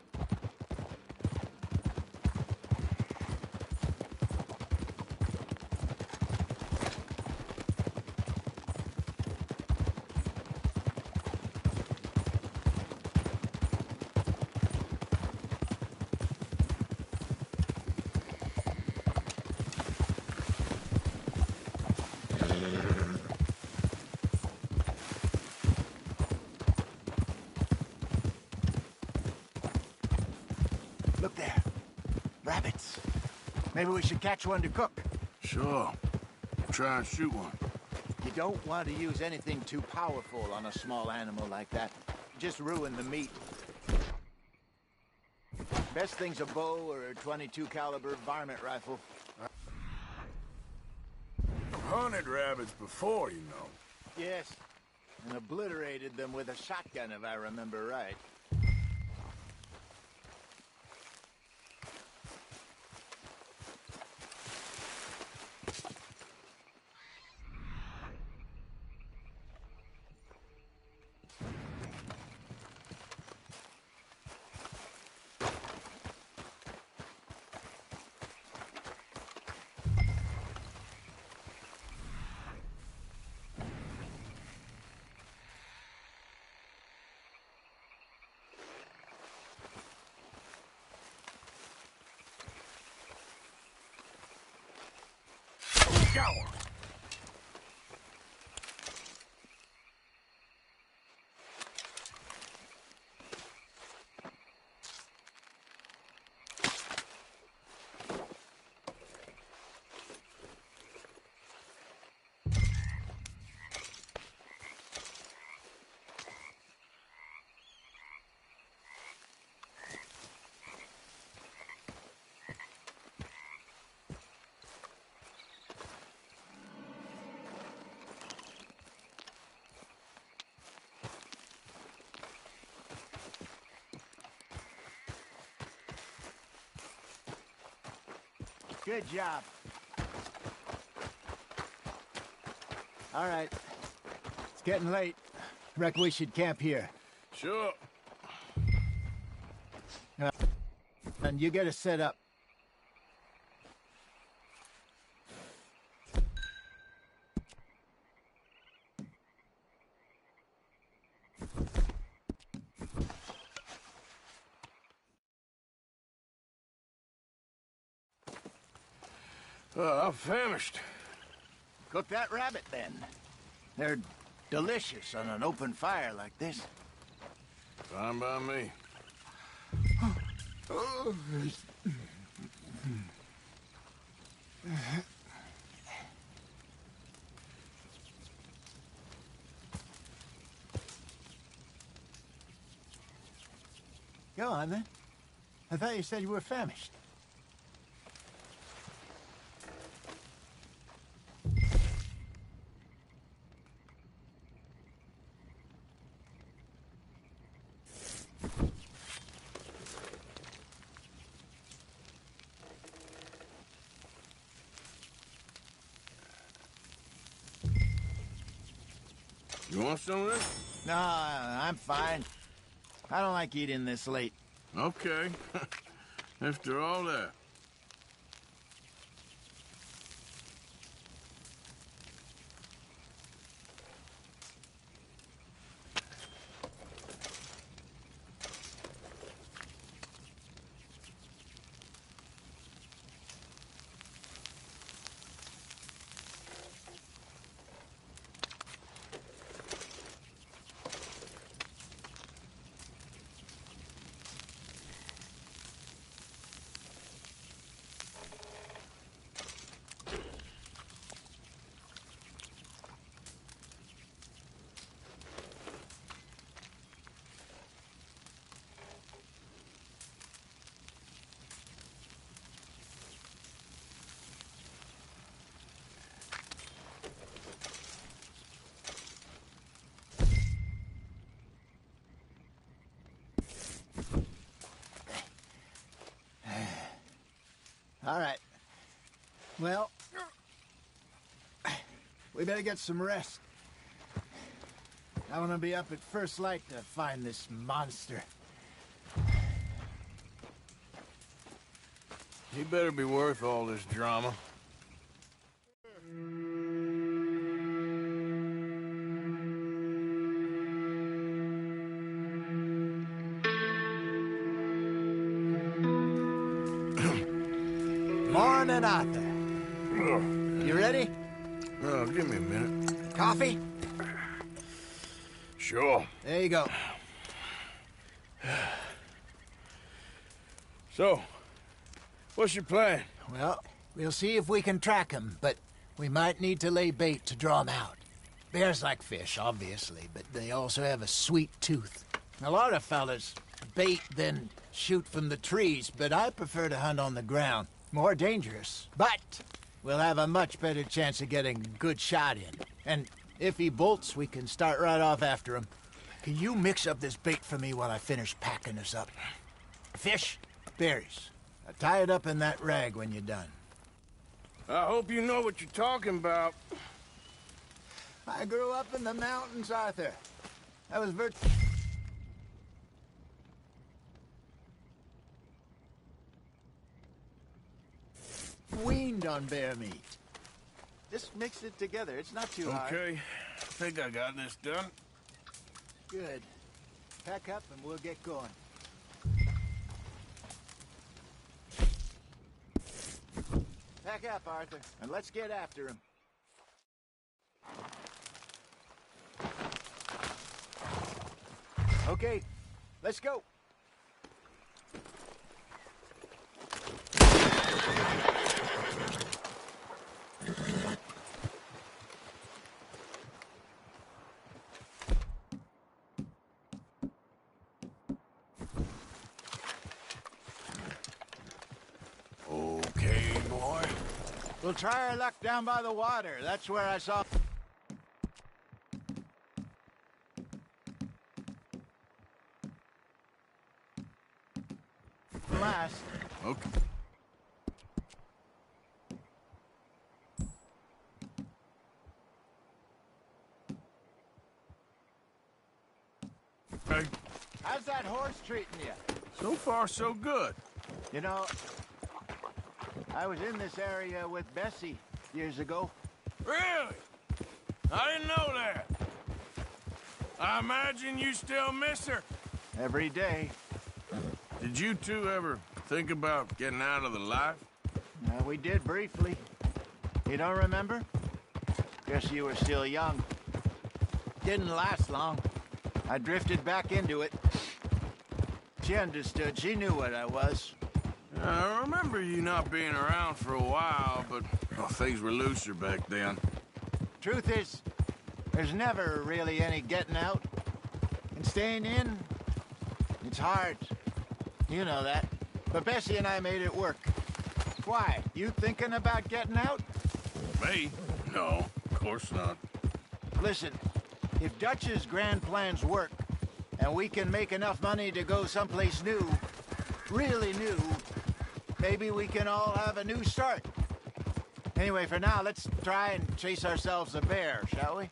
Look there. Rabbits. Maybe we should catch one to cook. Sure. Try and shoot one. You don't want to use anything too powerful on a small animal like that. Just ruin the meat. Best thing's a bow or a .22 caliber varmint rifle. I've hunted rabbits before, you know. Yes. And obliterated them with a shotgun, if I remember right. Got one. Good job. All right. It's getting late. Reckon we should camp here. Sure. And you get us set up. I'm famished. Cook that rabbit, then. They're delicious on an open fire like this. Fine by me. Go on, then. I thought you said you were famished. You want some of this? No, I'm fine. I don't like eating this late. Okay. After all that. All right. Well, we better get some rest. I want to be up at first light to find this monster. He better be worth all this drama. Morning, Arthur. You ready? Give me a minute. Coffee? Sure. There you go. So, what's your plan? Well, we'll see if we can track him, but we might need to lay bait to draw him out. Bears like fish, obviously, but they also have a sweet tooth. A lot of fellas bait, then shoot from the trees, but I prefer to hunt on the ground. More dangerous, but we'll have a much better chance of getting a good shot in. And if he bolts, we can start right off after him. Can you mix up this bait for me while I finish packing this up? Fish, berries. Tie it up in that rag when you're done. I hope you know what you're talking about. I grew up in the mountains, Arthur. I was weaned on bear meat. Just mix it together. It's not too hard. Okay. I think I got this done. Good. Pack up and we'll get going. Pack up, Arthur, and let's get after him. Okay, let's go. Okay, boy. We'll try our luck down by the water. That's where I saw... last. Okay. Hey. How's that horse treating you? So far, so good. You know, I was in this area with Bessie years ago. Really? I didn't know that. I imagine you still miss her. Every day. Did you two ever think about getting out of the life? We did briefly. You don't remember? Guess you were still young. Didn't last long. I drifted back into it. She understood. She knew what I was. I remember you not being around for a while, but things were looser back then. Truth is, there's never really any getting out. And staying in, it's hard. You know that. But Bessie and I made it work. Why? You thinking about getting out? Me? No, of course not. Listen, if Dutch's grand plans work, and we can make enough money to go someplace new, really new, maybe we can all have a new start. Anyway, for now, let's try and chase ourselves a bear, shall we?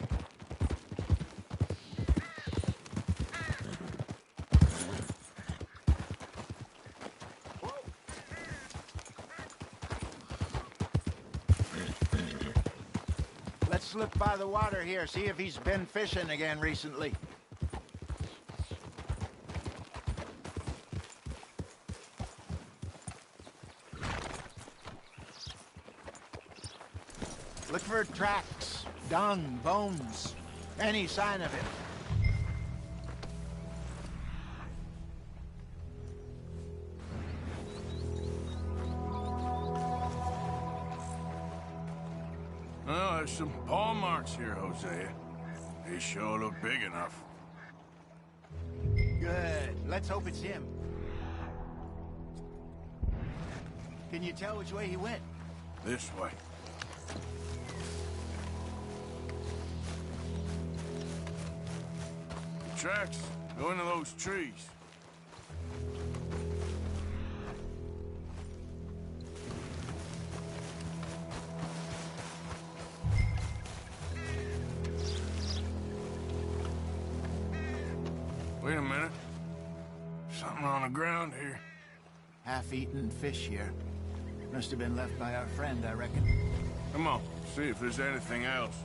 Let's look by the water here, see if he's been fishing again recently. Look for tracks, dung, bones, any sign of him. Oh, there's some paw marks here, Hosea. They sure look big enough. Good. Let's hope it's him. Can you tell which way he went? This way. The tracks go into those trees. Wait a minute. Something on the ground here. Half-eaten fish here. Must have been left by our friend, I reckon. Come on, see if there's anything else.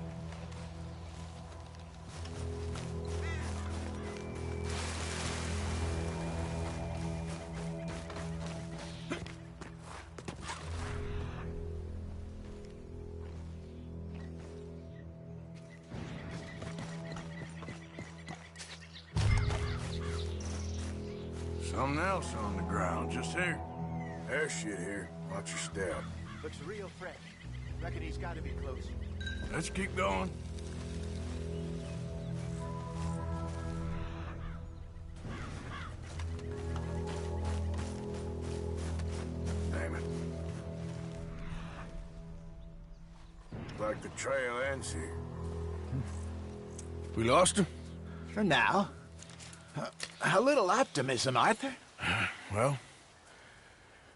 Something else on the ground, just here. There's shit here. Watch your step. Looks real fresh. Reckon he's got to be close. Let's keep going. Damn it. Looks like the trail ends here. We lost him? For now. A little optimism, Arthur. Well,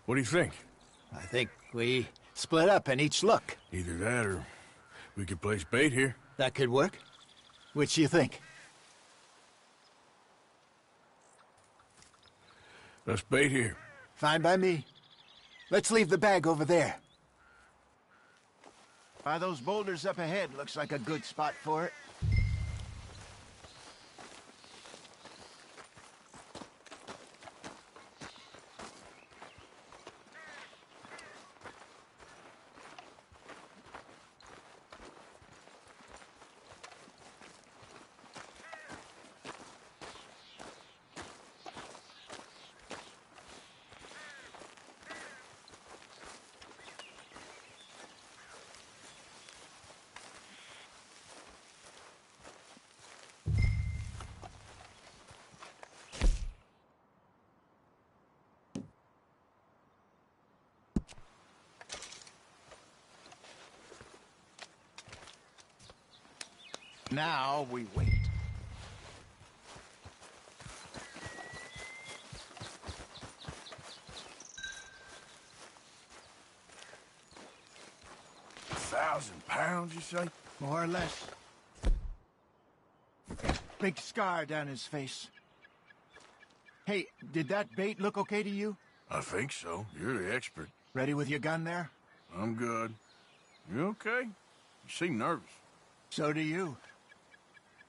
what do you think? I think we split up and each look. Either that or we could place bait here. That could work. Which you think? Let's bait here. Fine by me. Let's leave the bag over there. By those boulders up ahead, looks like a good spot for it. Now we wait. £1,000, you say? More or less. Big scar down his face. Hey, did that bait look okay to you? I think so. You're the expert. Ready with your gun there? I'm good. You okay? You seem nervous. So do you.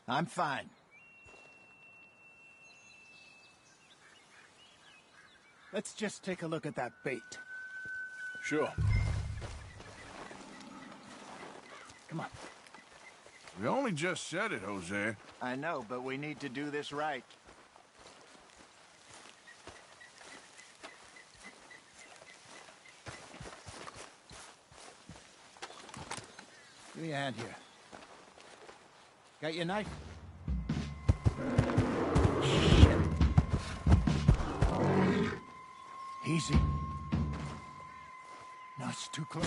I'm fine. Let's just take a look at that bait. Sure. Come on. We only just said it, Jose. I know, but we need to do this right. Give me a hand here. Got your knife? Shit. Easy. No, it's too close.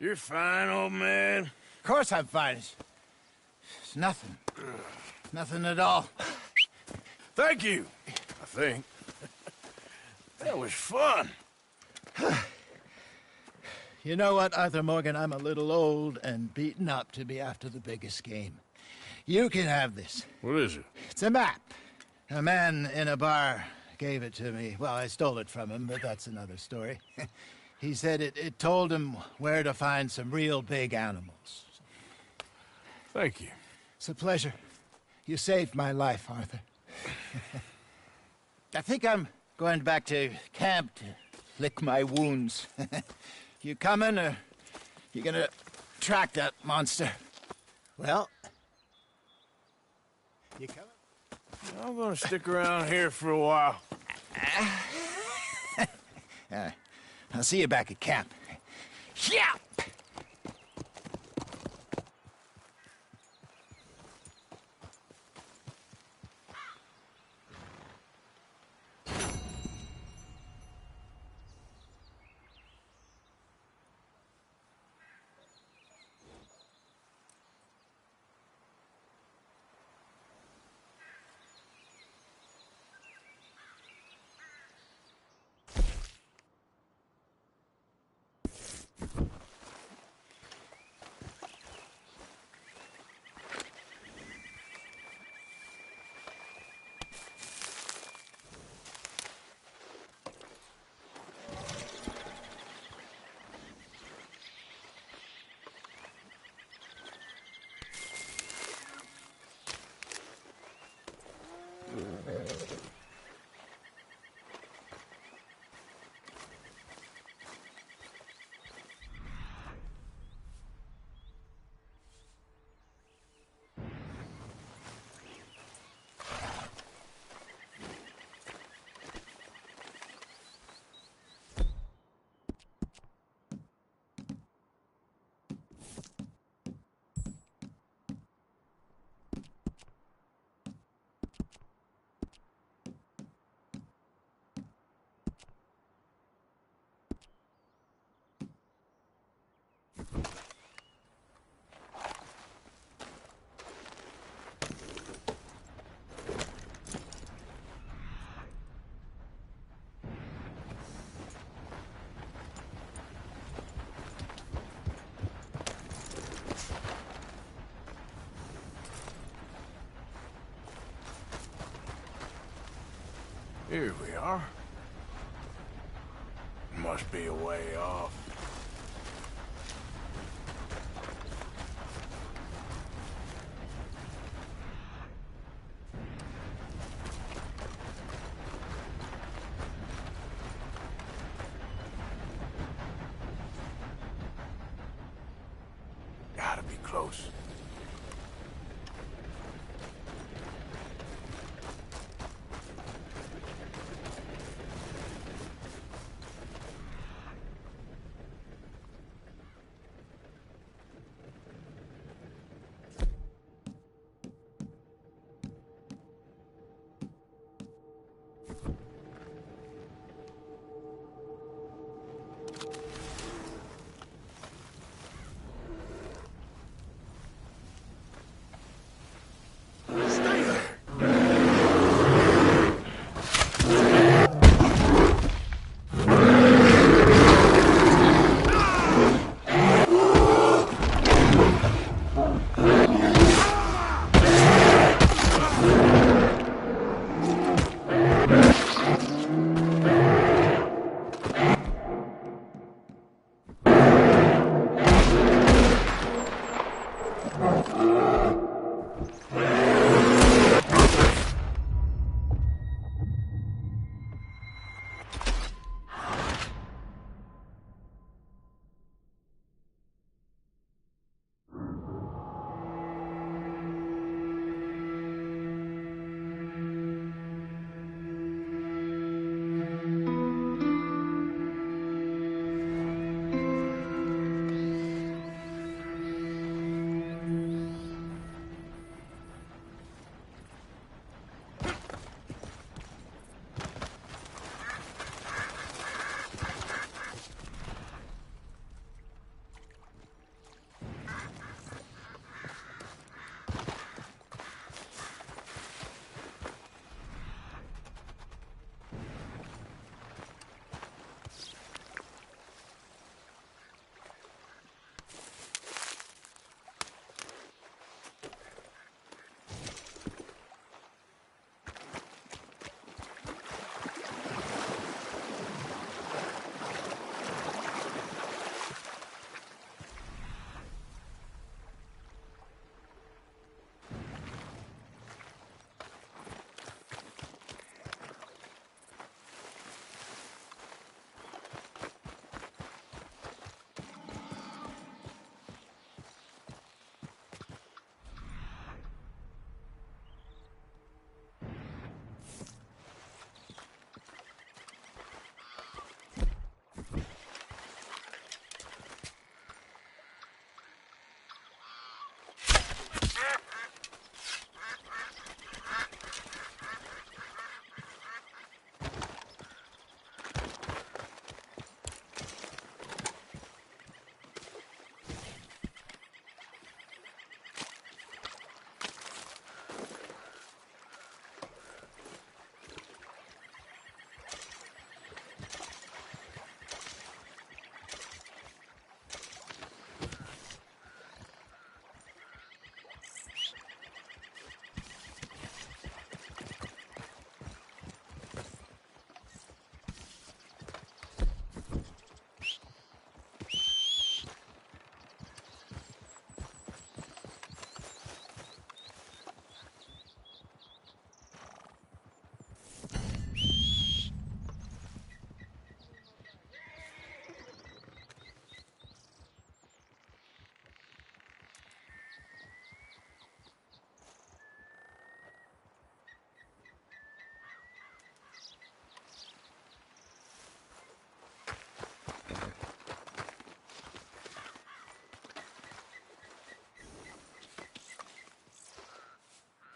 You're fine, old man. Of course I'm fine. It's nothing. Nothing at all. Thank you, I think. That was fun. You know what, Arthur Morgan? I'm a little old and beaten up to be after the biggest game. You can have this. What is it? It's a map. A man in a bar gave it to me. Well, I stole it from him, but that's another story. He said it told him where to find some real big animals. Thank you. It's a pleasure. You saved my life, Arthur. I think I'm going back to camp to lick my wounds. You coming, or you gonna track that monster? Well, you coming? I'm gonna stick around here for a while. I'll see you back at camp. Yeah! Here we are. Must be a way off. Gotta be close.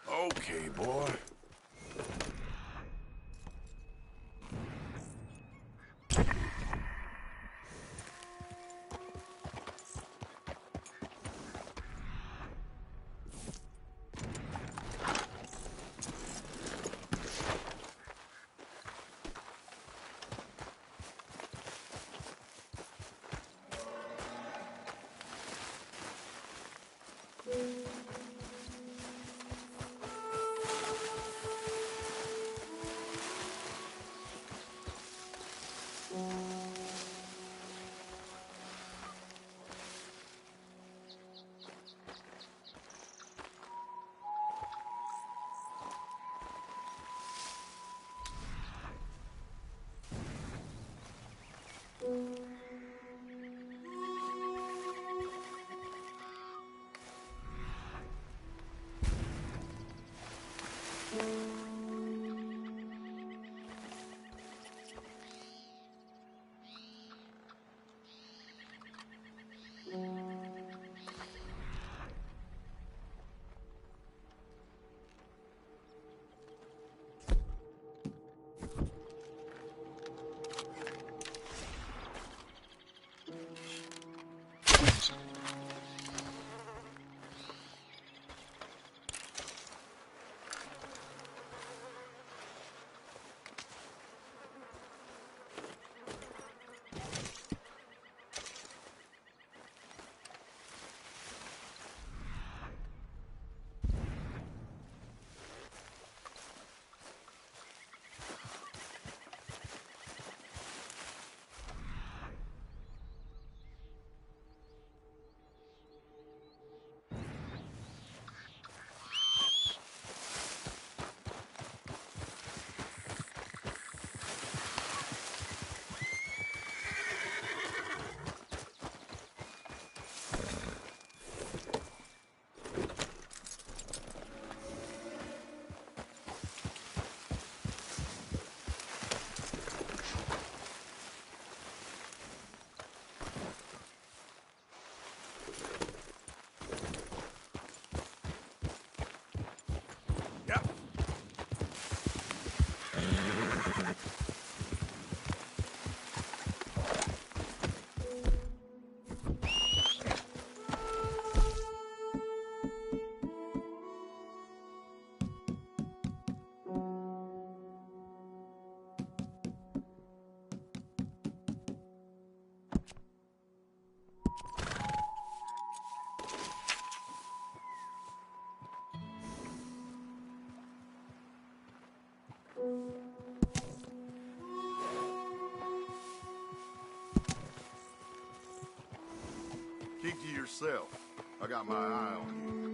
Okay, boy. Keep to yourself. I got my eye on you.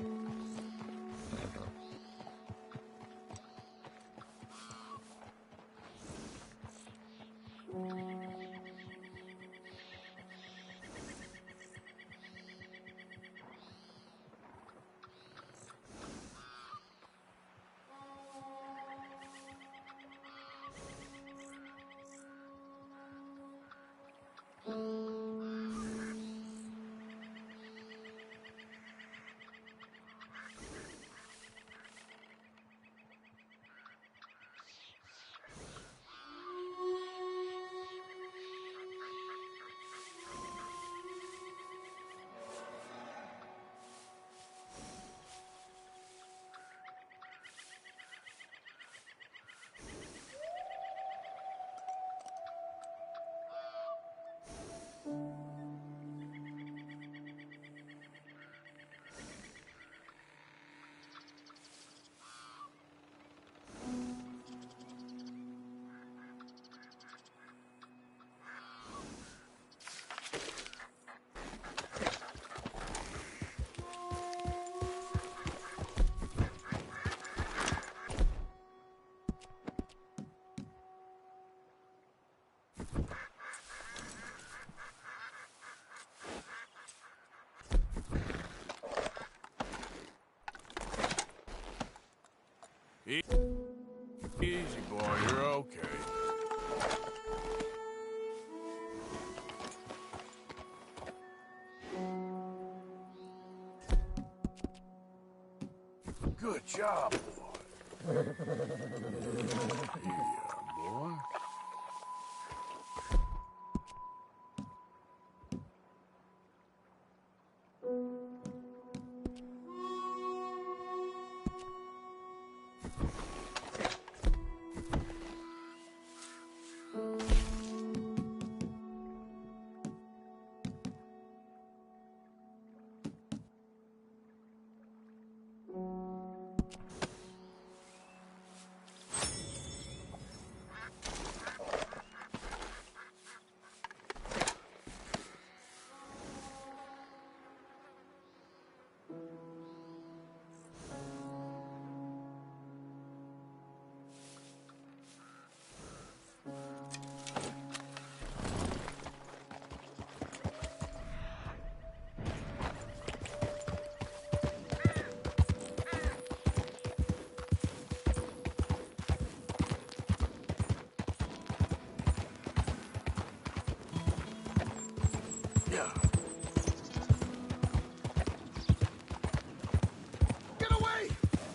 Easy, boy. You're okay. Good job, boy. Yeah, boy. Get away!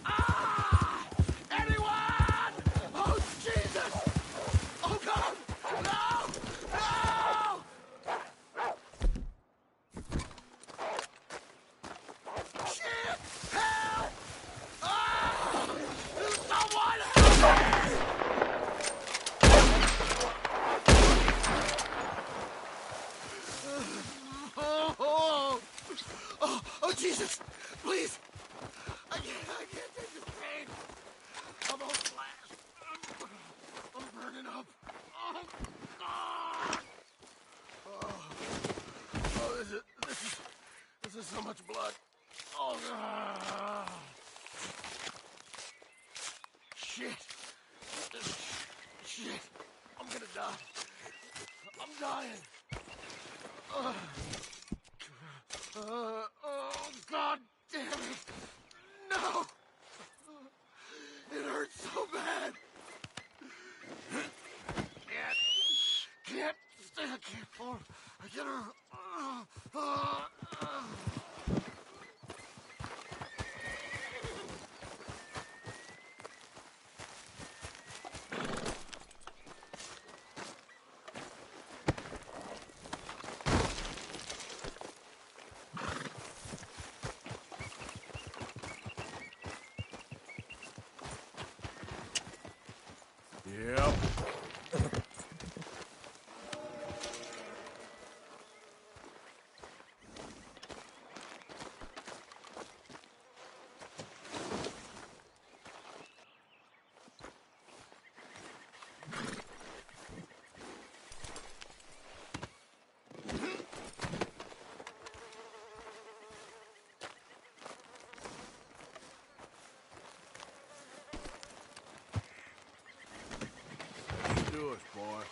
Ah! Anyone! Oh, Jesus! Oh, God! No! No! Shit! Help! Ah! Someone help me! Oh, Jesus! Please! I can't take this pain! I'm all flashed! I'm burning up! Oh, God! Oh, this is so much blood! Oh, God! Shit! Shit! I'm gonna die! I'm dying! Oh, God damn it! No! It hurts so bad! Can't stay, I can't fall. I get her. Yep. Do us, boy.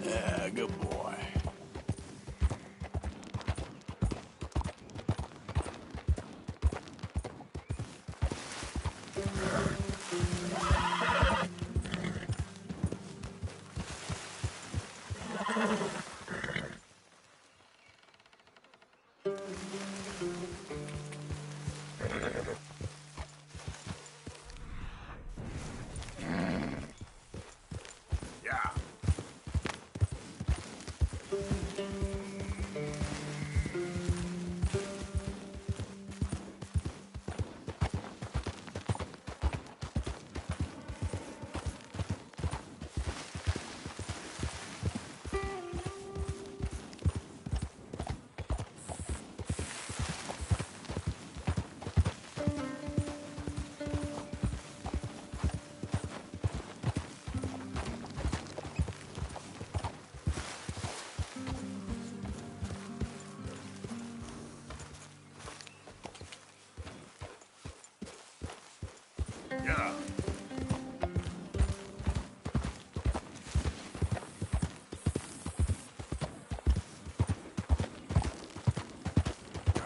Yeah, good boy. Yeah.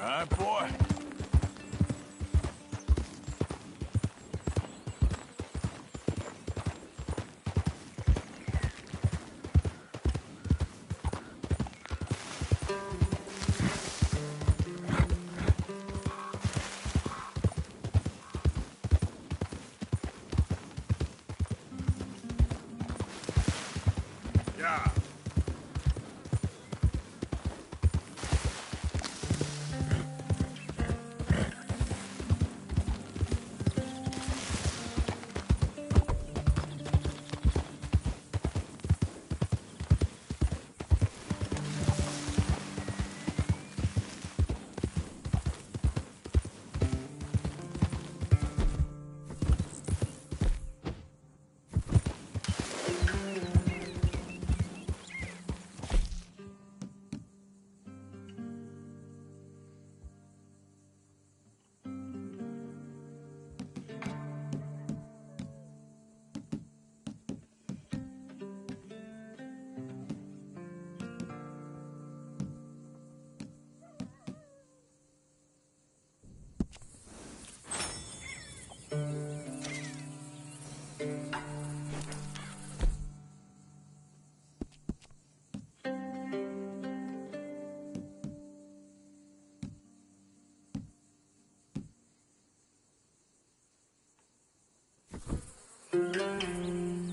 All right, boy. Yeah.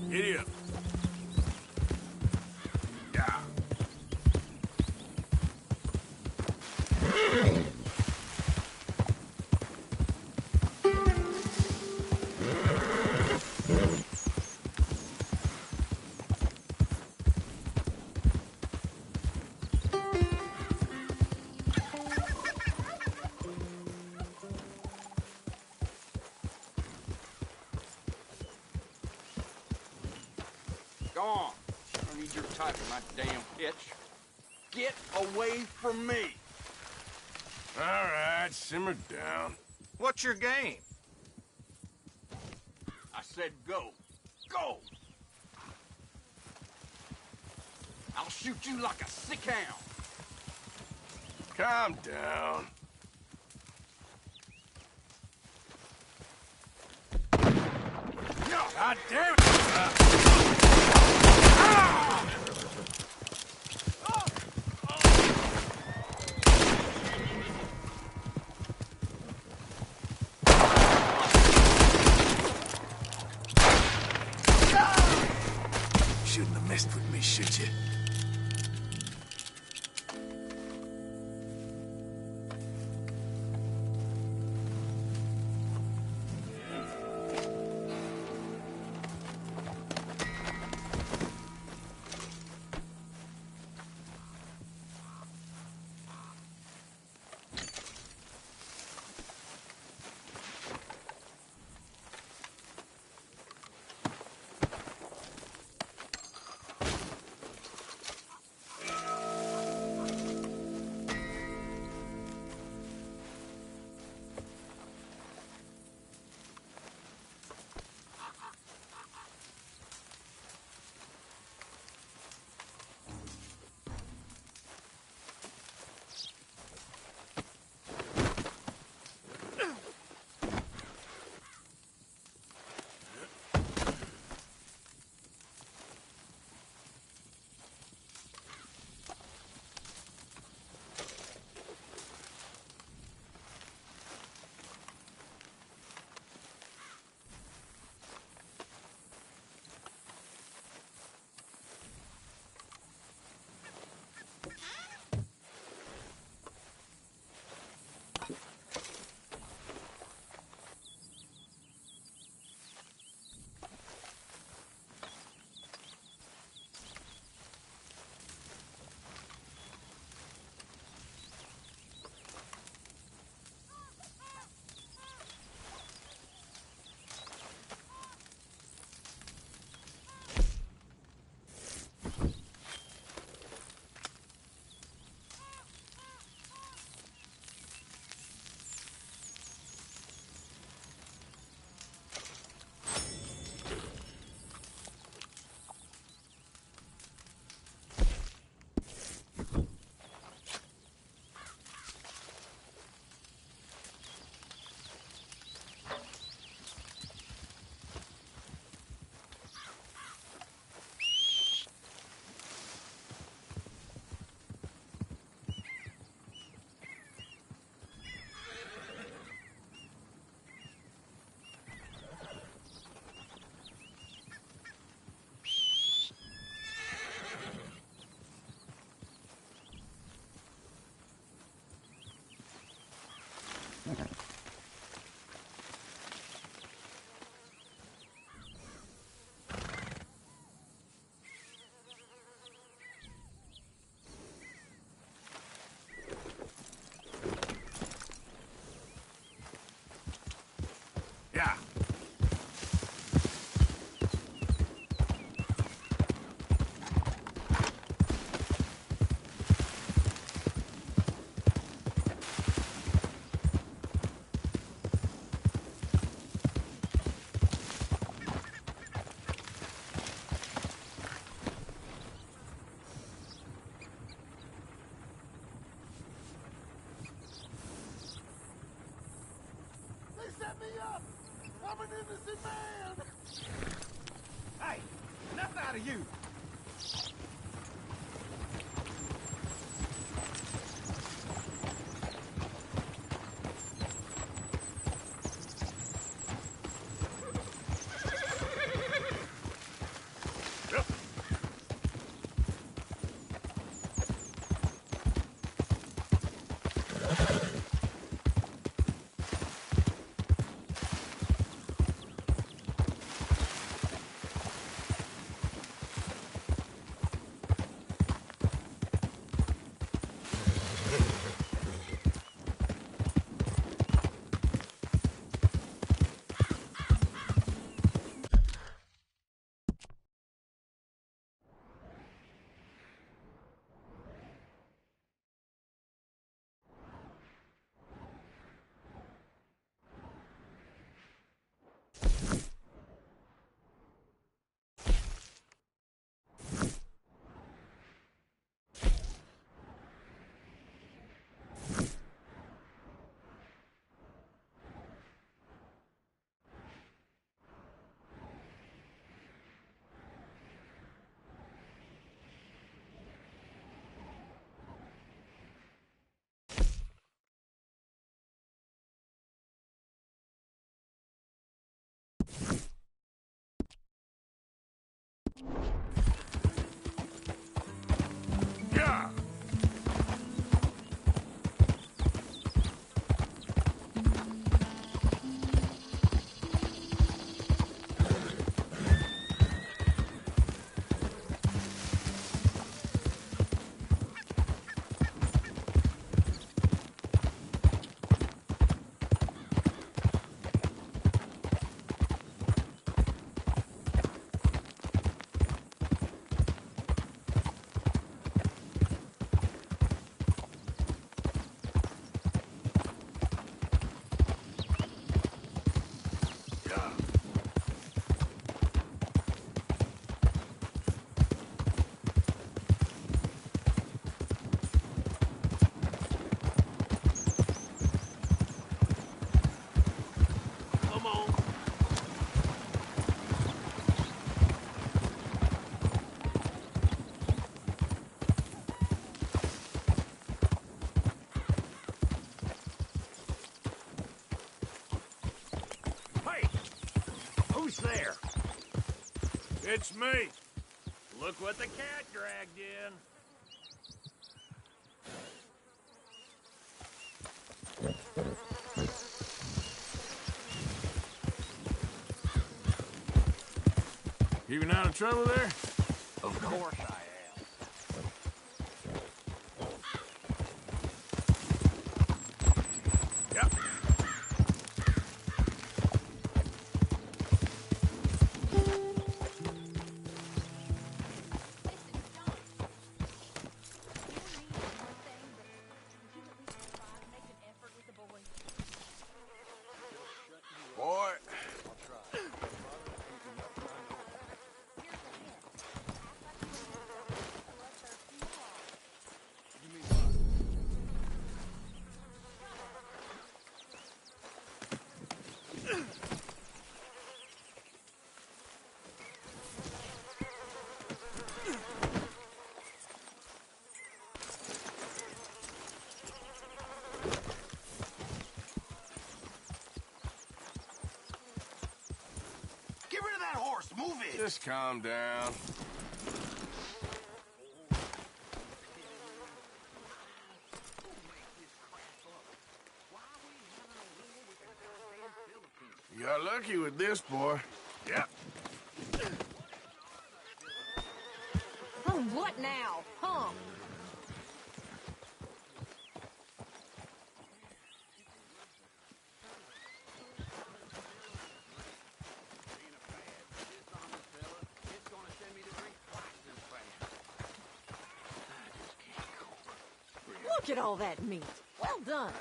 Giddy up. Yeah. Go on. I don't need your type in my damn pitch. Get away from me. All right, simmer down. What's your game? I said go. Go! I'll shoot you like a sick hound. Calm down. God damn it! Shouldn't have messed with me, should you? Yeah. They set me up! I'm an innocent man! Hey, enough out of you! Yeah. Come on. Hey! Who's there? It's me. Look what the cat dragged in. Keeping out of trouble there? Of course I am. Yep. Boy. Get rid of that horse! Move it! Just calm down. lucky with this, boy. Yep. What now? Huh? Look at all that meat. Well done.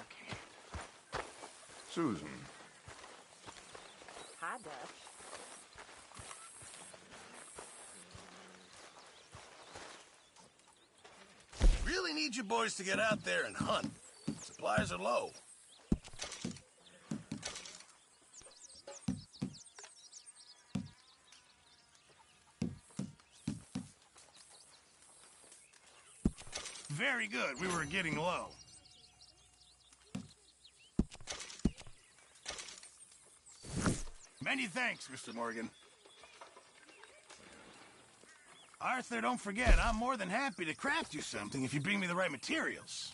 Susan. Hi, Dutch. Really need you boys to get out there and hunt. Supplies are low. Very good. We were getting low. Many thanks, Mr. Morgan. Arthur, don't forget, I'm more than happy to craft you something if you bring me the right materials.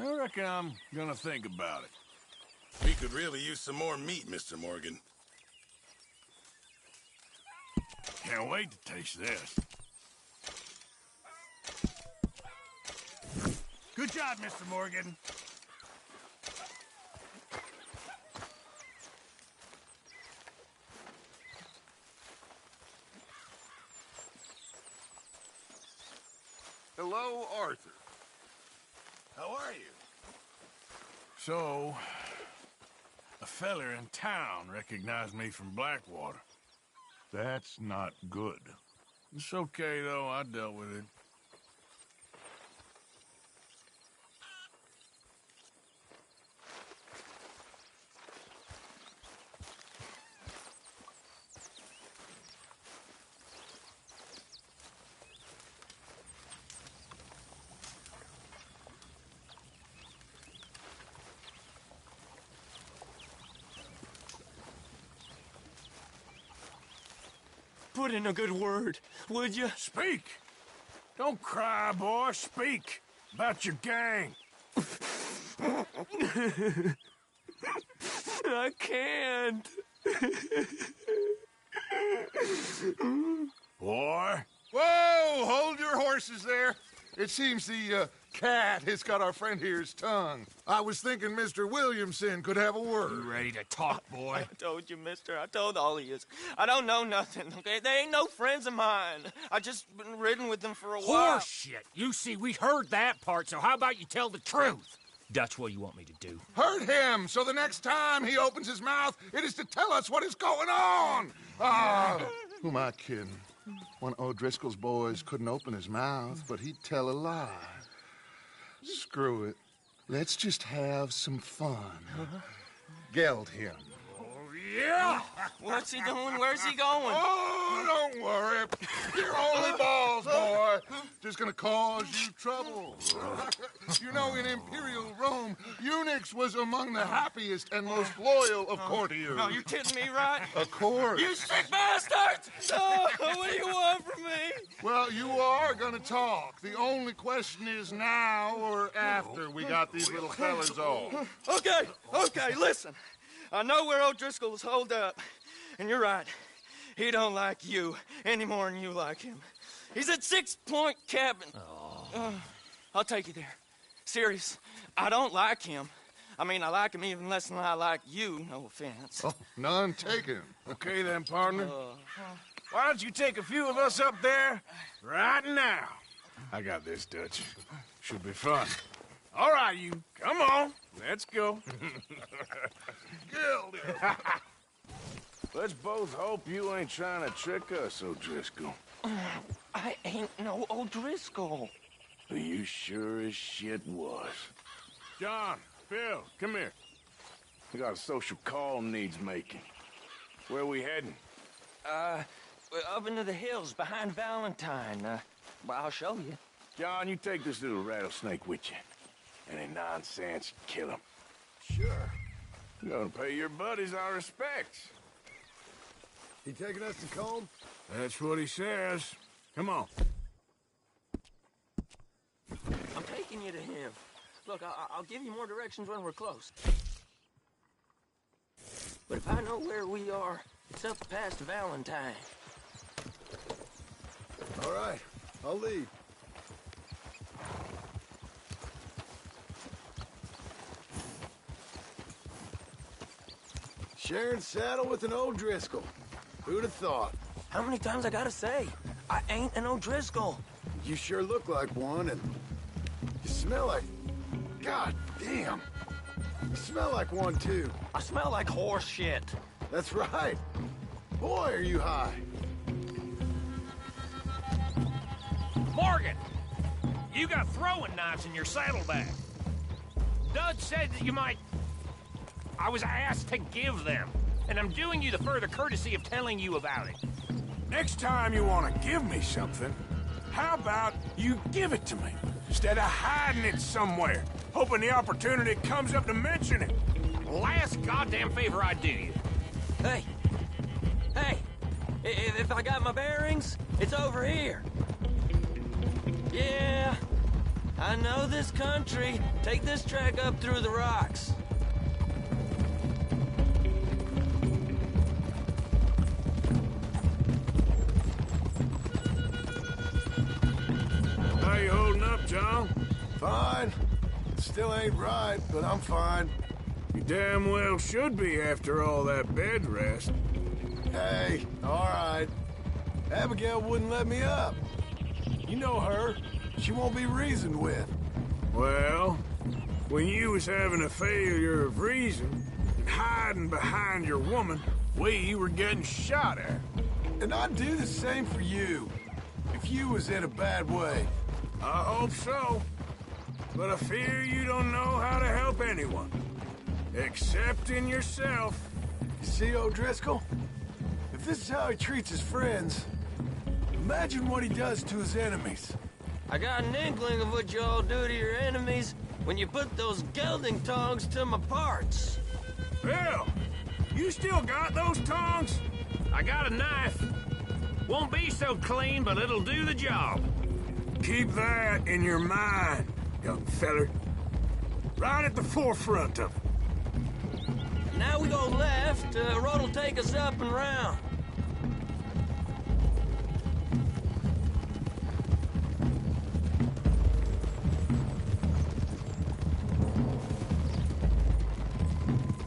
I reckon I'm gonna think about it. We could really use some more meat, Mr. Morgan. Can't wait to taste this. Good job, Mr. Morgan. Hello, Arthur. How are you? So, a feller in town recognized me from Blackwater. That's not good. It's okay, though. I dealt with it. Put in a good word, would you? Speak! Don't cry, boy. Speak about your gang. I can't. Boy. Whoa! Hold your horses there. It seems the cat has got our friend here's tongue. I was thinking Mr. Williamson could have a word. You ready to talk, boy? I told you, mister. I told all of you. I don't know nothing, okay? They ain't no friends of mine. I just been riding with them for a while. Horseshit. You see, we heard that part, so how about you tell the truth? Dutch, what do you want me to do? Hurt him, so the next time he opens his mouth, it is to tell us what is going on. Ah, who am I kidding? One of O'Driscoll's boys couldn't open his mouth, but he'd tell a lie. Screw it. Let's just have some fun. Geld him. Yeah! What's he doing? Where's he going? Oh, don't worry. You're only balls, boy. Just gonna cause you trouble. You know, in Imperial Rome, eunuchs was among the happiest and most loyal of courtiers. No, you kidding me, right? Of course. You sick bastard! Oh, what do you want from me? Well, you are gonna talk. The only question is now or after we got these little fellas off. Okay, listen. I know where O'Driscoll's holed up, and you're right. He don't like you any more than you like him. He's at 6 Point Cabin. I'll take you there. Serious, I don't like him. I mean, I like him even less than I like you, no offense. Oh, none taken. Okay then, partner. Why don't you take a few of us up there right now? I got this, Dutch. Should be fun. All right, you. Come on. Let's go. Let's both hope you ain't trying to trick us, O'Driscoll. I ain't no O'Driscoll. You sure as shit was. John, Phil, come here. We got a social call needs making. Where we heading? We're up into the hills behind Valentine. Well, I'll show you. John, you take this little rattlesnake with you. Any nonsense, kill him. Sure. You're gonna pay your buddies our respects. He taking us to Colm? That's what he says. Come on. I'm taking you to him. Look, I'll give you more directions when we're close. But if I know where we are, it's up past Valentine. All right, I'll lead. Sharing saddle with an O'Driscoll. Who'd have thought? How many times I gotta say? I ain't an O'Driscoll. You sure look like one, and you smell like... God damn. You smell like one, too. I smell like horse shit. That's right. Boy, are you high. Morgan! You got throwing knives in your saddlebag. Dud said that you might... I was asked to give them, and I'm doing you the further courtesy of telling you about it. Next time you want to give me something, how about you give it to me, instead of hiding it somewhere, hoping the opportunity comes up to mention it? Last goddamn favor I do you. Hey! Hey! If I got my bearings, it's over here. Yeah, I know this country. Take this track up through the rocks. How you holding up, John? Fine. Still ain't right, but I'm fine. You damn well should be after all that bed rest. Hey, all right. Abigail wouldn't let me up. You know her. She won't be reasoned with. Well, when you was having a failure of reason and hiding behind your woman, we were getting shot at. And I'd do the same for you, if you was in a bad way. I hope so. But I fear you don't know how to help anyone. Except in yourself. You see, O'Driscoll? If this is how he treats his friends, imagine what he does to his enemies. I got an inkling of what you all do to your enemies when you put those gelding tongs to my parts. Bill, you still got those tongs? I got a knife. Won't be so clean, but it'll do the job. Keep that in your mind, young feller. Right at the forefront of it. Now we go left, road'll take us up and round.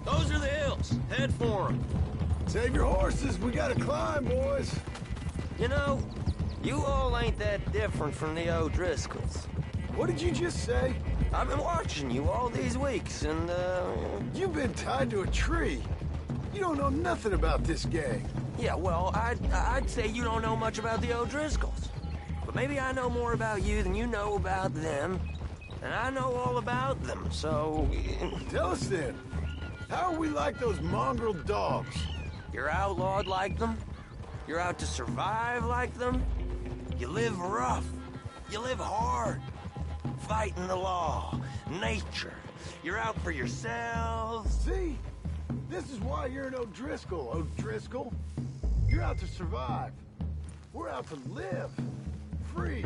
Those are the hills. Head for them. Save your horses. We gotta climb, boys. You know, you all ain't that different from the O'Driscolls. What did you just say? I've been watching you all these weeks, and, You've been tied to a tree. You don't know nothing about this gang. Yeah, well, I'd say you don't know much about the O'Driscolls. But maybe I know more about you than you know about them. And I know all about them, so... Tell us then. How are we like those mongrel dogs? You're outlawed like them. You're out to survive like them. You live rough. You live hard. Fighting the law, nature. You're out for yourselves. See? This is why you're an O'Driscoll, O'Driscoll. You're out to survive. We're out to live. Free.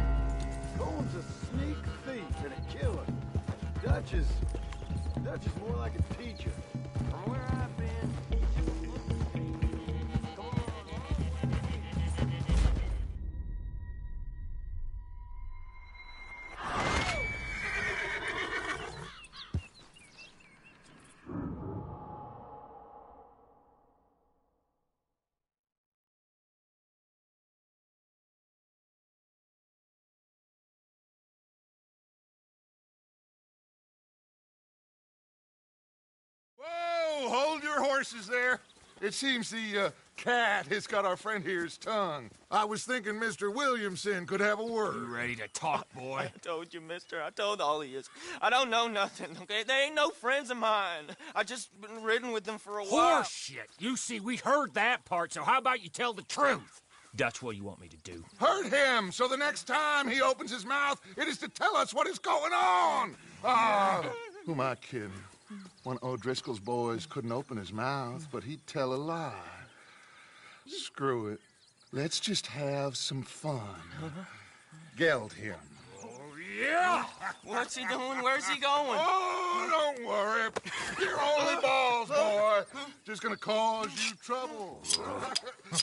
Cole's a sneak thief and a killer. Dutch is more like a teacher. From where I've been... Whoa! Hold your horses there. It seems the cat has got our friend here's tongue. I was thinking Mr. Williamson could have a word. You ready to talk, boy? I told you, mister. I told all of you. I don't know nothing, okay? They ain't no friends of mine. I just been ridden with them for a while. Horseshit. You see, we heard that part, so how about you tell the truth? Dutch, what do you want me to do? Hurt him, so the next time he opens his mouth, it is to tell us what is going on. Who am I kidding? One of O'Driscoll's boys couldn't open his mouth, but he'd tell a lie. Screw it. Let's just have some fun. Geld him. Yeah! What's he doing? Where's he going? Oh, don't worry. You're only balls, boy. Just gonna cause you trouble.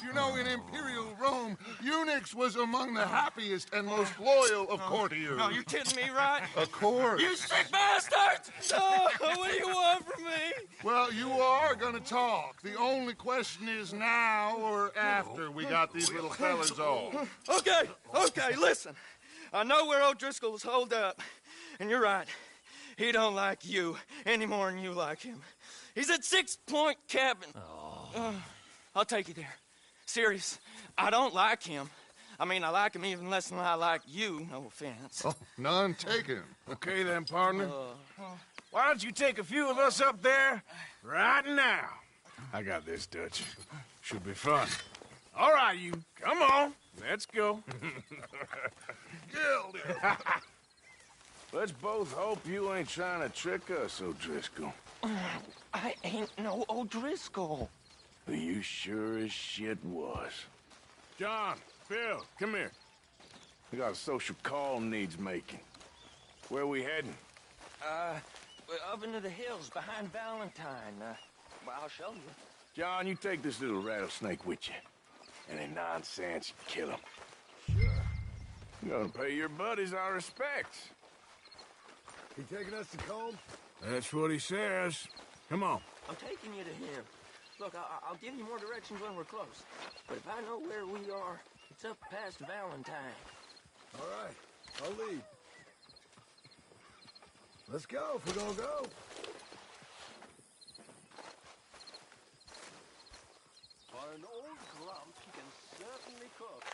You know, in Imperial Rome, eunuchs was among the happiest and most loyal of courtiers. No, you kidding me, right? Of course. You sick bastards! Oh, what do you want from me? Well, you are gonna talk. The only question is now or after we got these little fellas off. Okay, listen. I know where O'Driscoll is holed up, and you're right. He don't like you any more than you like him. He's at 6 Point Cabin. I'll take you there. Serious, I don't like him. I mean, I like him even less than I like you, no offense. Oh, none taken. Okay then, partner. Why don't you take a few of us up there right now? I got this, Dutch. Should be fun. All right, you. Come on. Let's go. Let's both hope you ain't trying to trick us, O'Driscoll. I ain't no O'Driscoll. You sure as shit was. John, Phil, come here. We got a social call needs making. Where we heading? Up into the hills behind Valentine. Well, I'll show you. John, you take this little rattlesnake with you. Any nonsense, you kill him. Sure. You're gonna pay your buddies our respects. He taking us to Combe? That's what he says. Come on. I'm taking you to him. Look, I'll give you more directions when we're close. But if I know where we are, it's up past Valentine. All right, I'll lead. Let's go if we're gonna go. For an old grunt, he can certainly cook.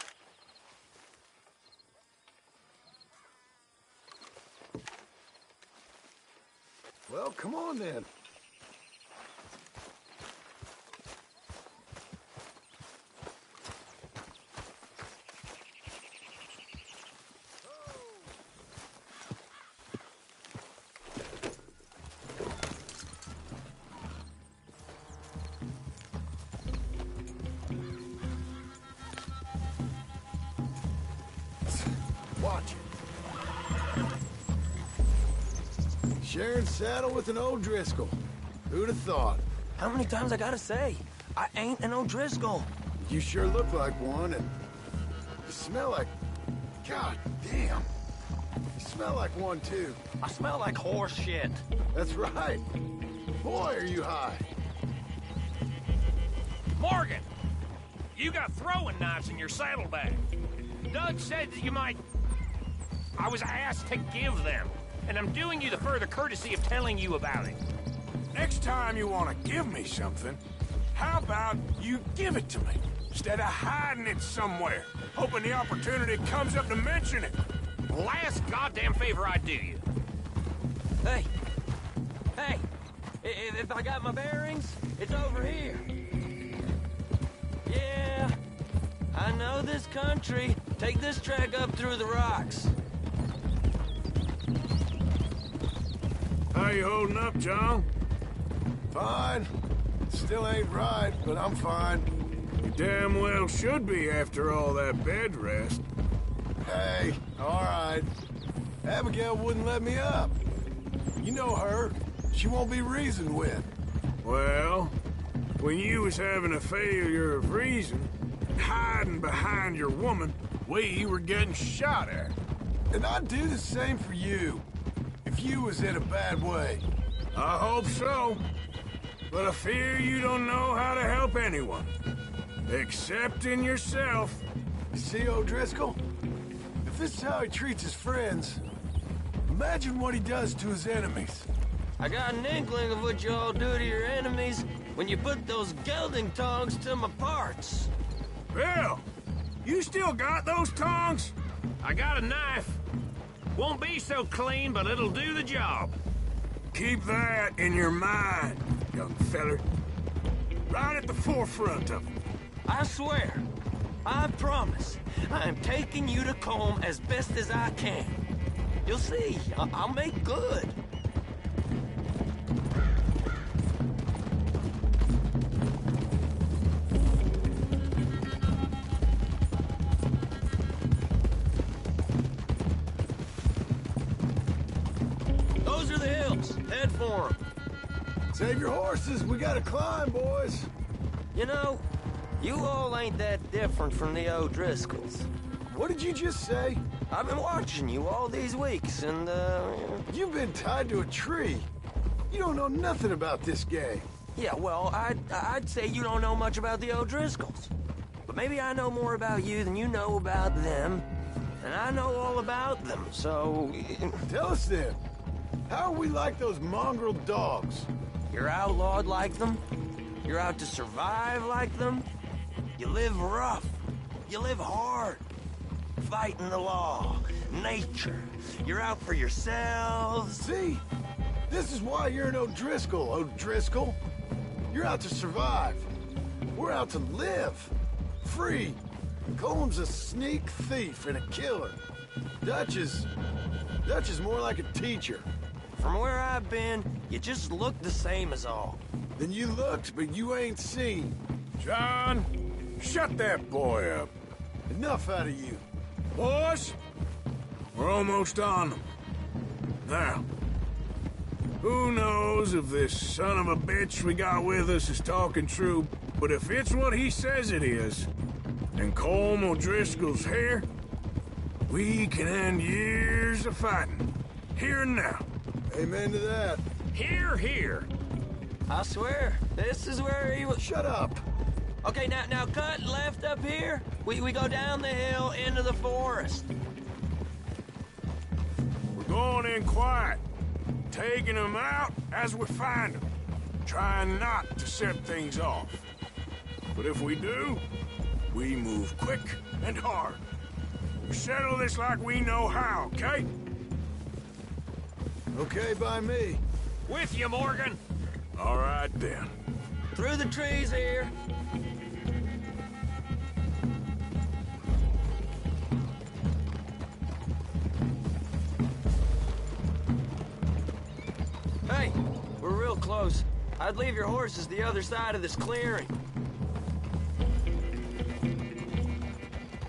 Well, come on then. Watch it. Sharing saddle with an O'Driscoll. Who'd have thought? How many times I gotta say? I ain't an O'Driscoll. You sure look like one, and you smell like... God damn. You smell like one, too. I smell like horse shit. That's right. Boy, are you high. Morgan! You got throwing knives in your saddlebag. Doug said that you might... I was asked to give them, and I'm doing you the further courtesy of telling you about it. Next time you want to give me something, how about you give it to me, instead of hiding it somewhere, hoping the opportunity comes up to mention it. Last goddamn favor I do you. Hey! If I got my bearings, it's over here. Yeah, I know this country. Take this track up through the rocks. How you holding up, John? Fine. Still ain't right, but I'm fine. You damn well should be after all that bed rest. Hey, all right. Abigail wouldn't let me up. You know her. She won't be reasoned with. Well, when you was having a failure of reason, hiding behind your woman, we were getting shot at. And I'd do the same for you, if you was in a bad way. I hope so. But I fear you don't know how to help anyone. Except in yourself. You see, O'Driscoll? If this is how he treats his friends, imagine what he does to his enemies. I got an inkling of what you all do to your enemies, when you put those gelding tongs to my parts. Bill, you still got those tongs? I got a knife. Won't be so clean, but it'll do the job. Keep that in your mind, young feller. Right at the forefront of it. I swear, I promise, I am taking you to Combe as best as I can. You'll see, I'll make good. Those are the hills. Head for them. Save your horses. We gotta climb, boys. You know, you all ain't that different from the O'Driscolls. What did you just say? I've been watching you all these weeks, and, You've been tied to a tree. You don't know nothing about this game. Yeah, well, I'd say you don't know much about the O'Driscolls. But maybe I know more about you than you know about them. And I know all about them, so... Tell us then. How are we like those mongrel dogs? You're outlawed like them. You're out to survive like them. You live rough. You live hard. Fighting the law, nature. You're out for yourselves. See? This is why you're an O'Driscoll, O'Driscoll. You're out to survive. We're out to live. Free. Comb's a sneak thief and a killer. Dutch is more like a teacher. From where I've been, you just look the same as all. Then you looked, but you ain't seen. John, shut that boy up. Enough out of you. Boys, we're almost on them. Now, who knows if this son of a bitch we got with us is talking true, but if it's what he says it is, then Colm O'Driscoll's here, we can end years of fighting. Here and now. Amen to that. Here, here. I swear, this is where he was... Shut up. Okay, now cut left up here. We go down the hill into the forest. We're going in quiet, taking them out as we find them, trying not to set things off. But if we do, we move quick and hard. We settle this like we know how, okay? Okay by me. With you, Morgan. All right, then. Through the trees here. Hey, we're real close. I'd leave your horses the other side of this clearing.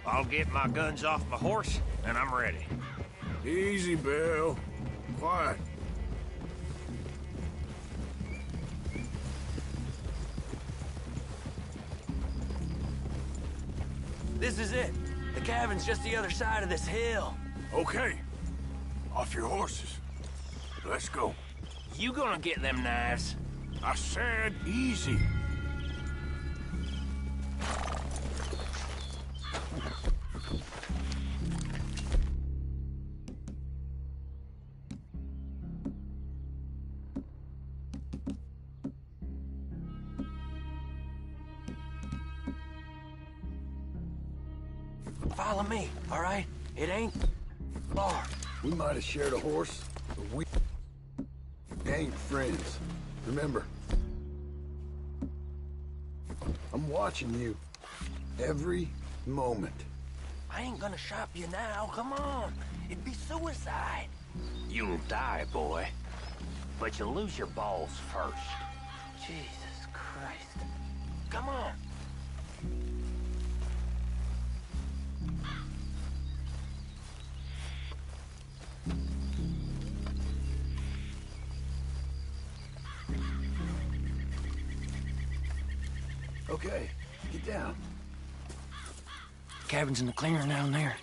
I'll get my guns off my horse, and I'm ready. Easy, Bill. Quiet. This is it. The cabin's just the other side of this hill. Okay. Off your horses. Let's go. You gonna get them knives? I said easy. Follow me, all right? It ain't far. We might have shared a horse, but we ain't friends. Remember, I'm watching you every moment. I ain't gonna shop you now, come on. It'd be suicide. You'll die, boy. But you'll lose your balls first. Jesus Christ. Come on. Okay, get down. Cabin's in the clearing down there.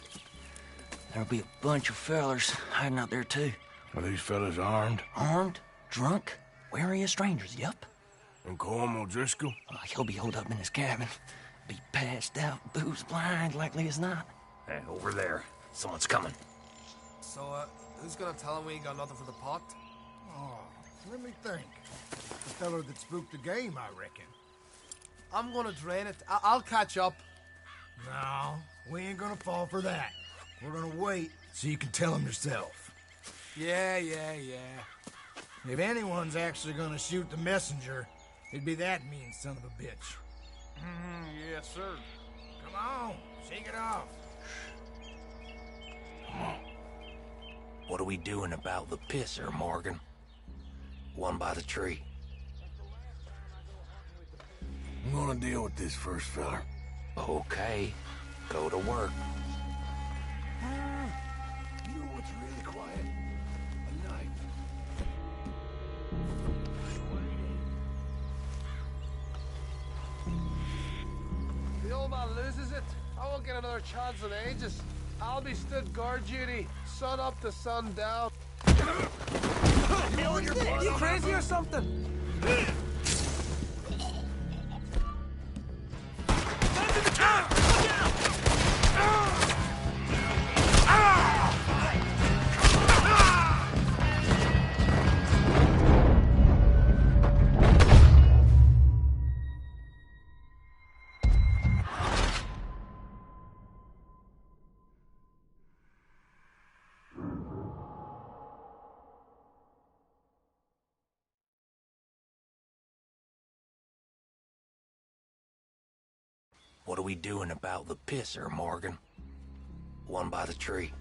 There'll be a bunch of fellers hiding out there, too. Are these fellas armed? Armed? Drunk? Wary of strangers, yup. And Colm O'Driscoll? He'll be holed up in his cabin. Be passed out, booze blind, likely as not. Hey, over there. Someone's coming. So, who's gonna tell him we ain't got nothing for the pot? Oh, Let me think. The fellow that spooked the game, I reckon. I'm gonna drain it. I'll catch up. No, we ain't gonna fall for that. We're gonna wait so you can tell him yourself. Yeah. If anyone's actually gonna shoot the messenger, it'd be that mean son of a bitch. Yes, sir. Come on, shake it off. What are we doing about the pisser, Morgan? One by the tree. I'm gonna deal with this first, fella. Okay, go to work. You know what's really quiet? A knife. The old man loses it. I won't get another chance in ages. I'll be stood guard duty, sun up to sun down. You crazy or something? What are we doing about the pisser, Morgan? One by the tree.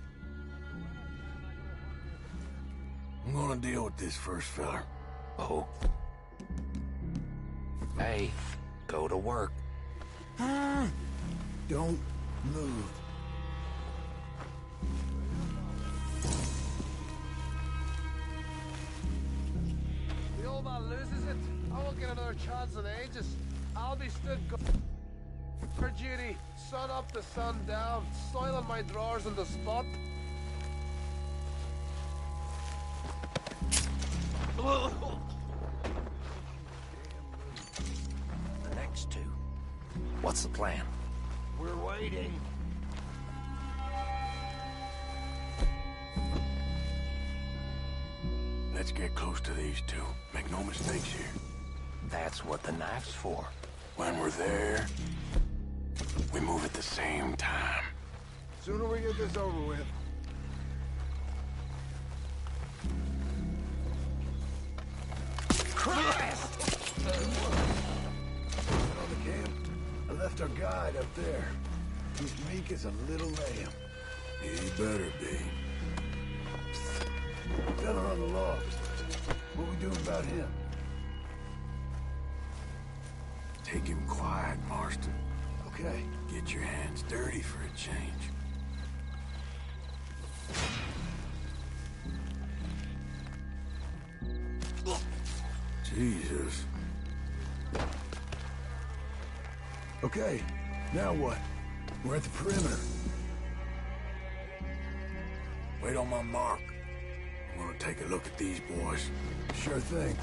I'm gonna deal with this first, fella. Oh. Hey, go to work. Don't move. The old man loses it. I won't get another chance in ages. I'll be stood guard duty, sun up to sun down, soiling my drawers on the spot. The next two. What's the plan? We're waiting. Let's get close to these two. Make no mistakes here. That's what the knife's for. When we're there, we move at the same time. Sooner we get this over with. Christ! On the camp, I left our guide up there. He's meek as a little lamb. He better be. Fella on the logs. What we doing about him? Take him quiet, Marston. Okay. Get your hands dirty for a change. Jesus. Okay, now what? We're at the perimeter. Wait on my mark. I'm gonna take a look at these boys. Sure thing.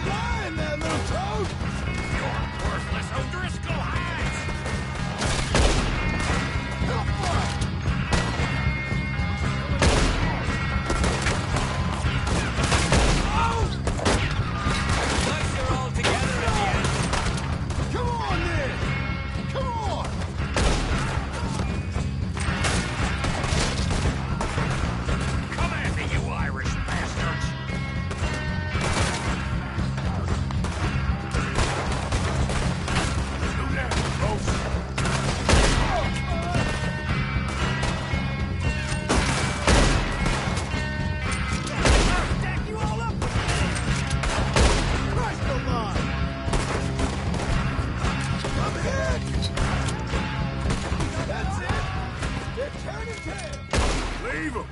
dying there, little toad! Your worthless O'Driscoll hides! Nice you're all together in the end. Come on, then! Come on! Come at me, you Irish bastards! Slow down, folks. I'll stack you all up! Christ alive! I'm hit! That's it! They're turning tail! Leave him.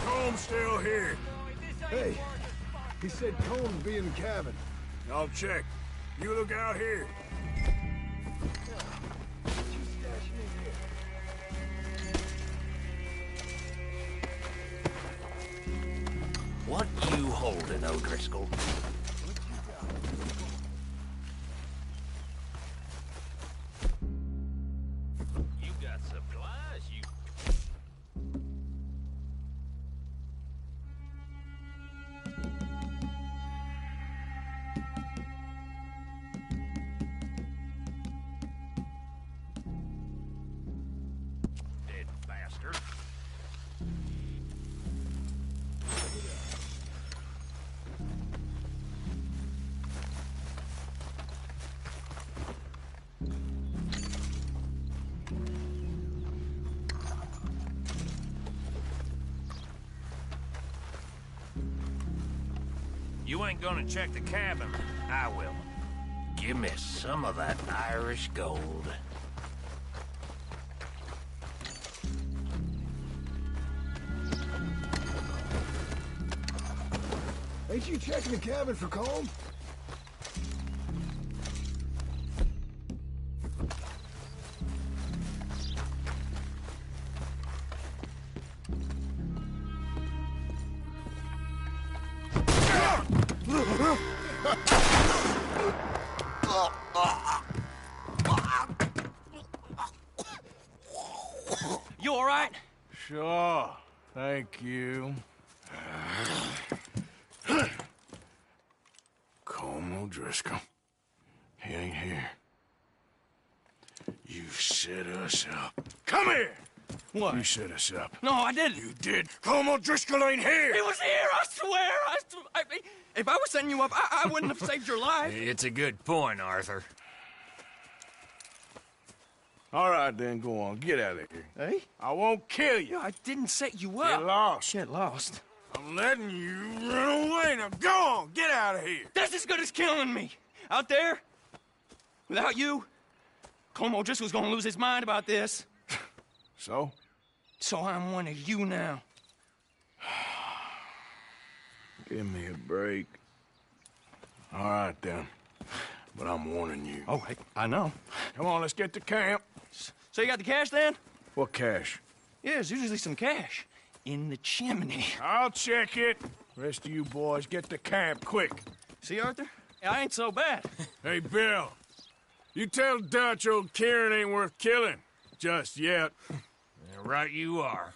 Comb's still here. Hey, he said Combs be in the cabin. I'll check. You look out here. What you holding, O'Driscoll? You got supplies, you... Dead bastard. You ain't gonna check the cabin. I will. Give me some of that Irish gold. Ain't you checking the cabin for Combs? You all right? Sure. Thank you. Colm O'Driscoll. He ain't here. You set us up. Come here! What? You set us up. No, I didn't. You did. Colm O'Driscoll ain't here! He was here, I swear. If I was setting you up, I wouldn't have saved your life. It's a good point, Arthur. All right, then, go on. Get out of here. Hey? I won't kill you. I didn't set you up. Get lost. Get lost. I'm letting you run away. Now go on. Get out of here. That's as good as killing me. Out there, without you, Colm O'Driscoll's gonna lose his mind about this. So? So I'm one of you now. Give me a break. All right, then. But I'm warning you. Oh, I know. Come on, let's get to camp. So you got the cash then? What cash? Yeah, there's usually some cash in the chimney. I'll check it. Rest of you boys, get to camp, quick. See, Arthur? I ain't so bad. Hey, Bill. You tell Dutch old Kieran ain't worth killing. Just yet. Yeah, right you are.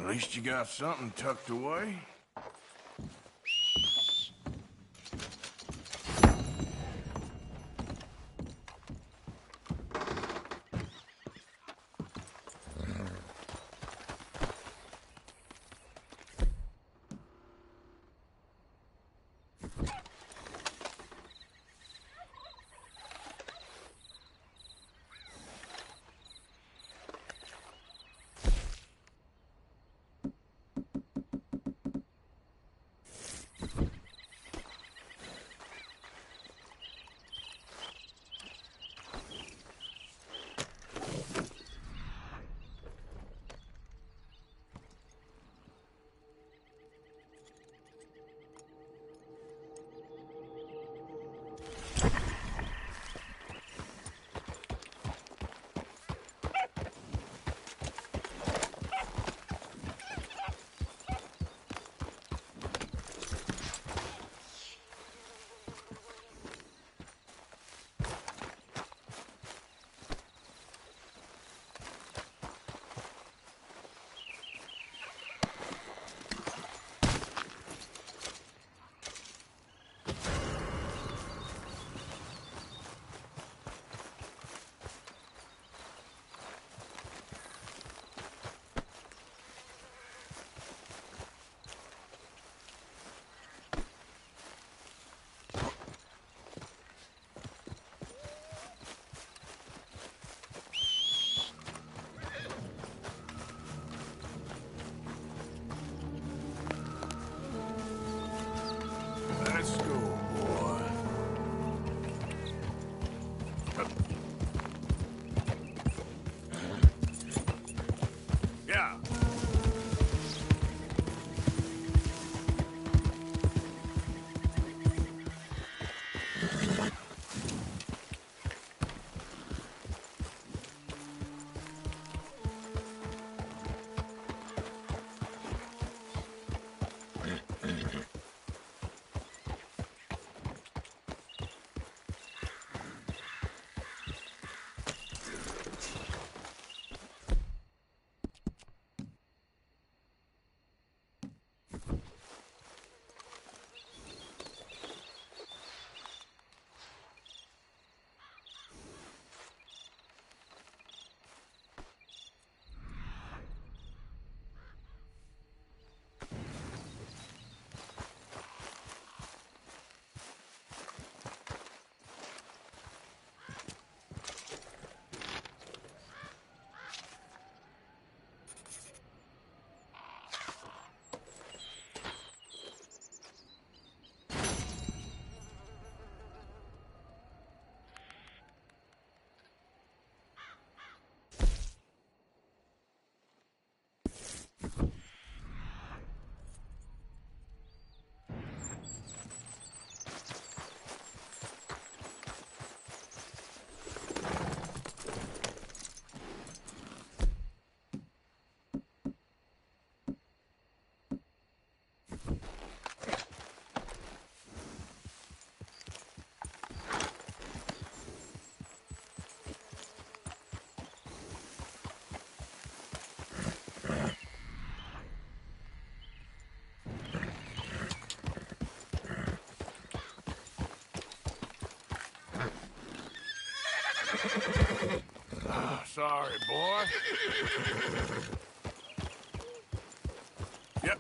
At least you got something tucked away. Let's go, boy. Yeah. Sorry, boy. Yep.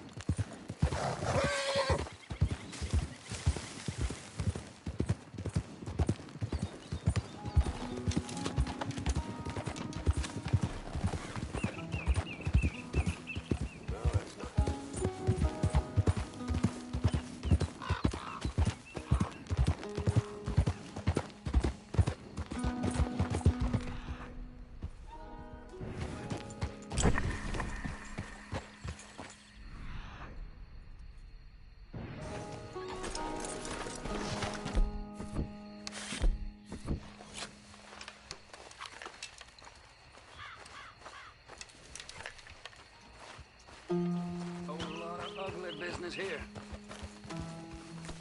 Whole lot of ugly business here.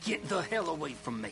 Get the hell away from me.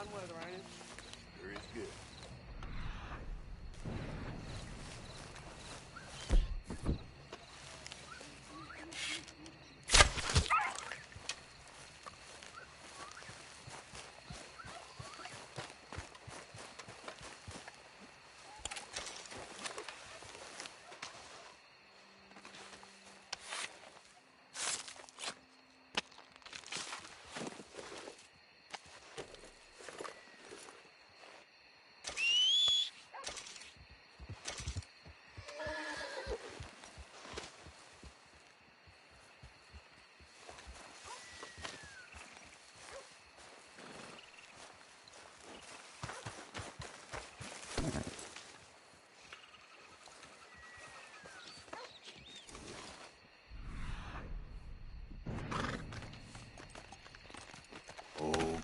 fine weather, ain't it? Sure is good.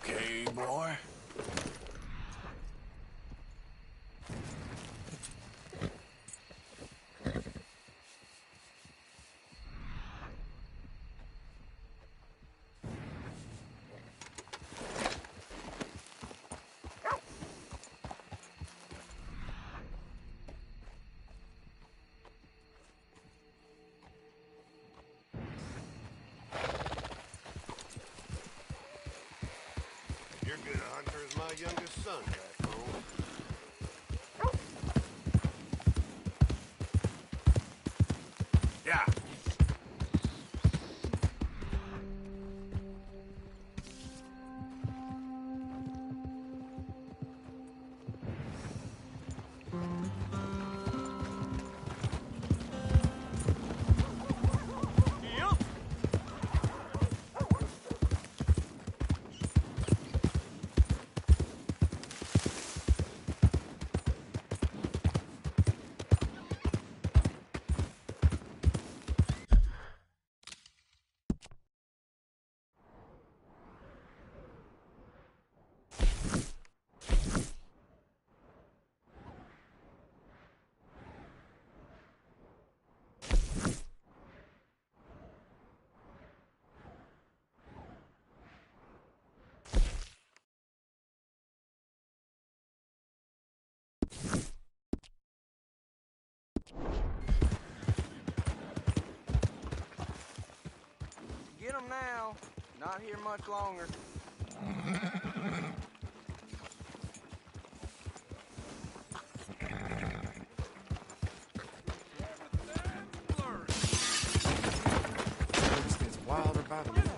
Okay, boy. You're good a hunter as my youngest son back home. Yeah. Get them now. Not here much longer. It's wilder by the minute.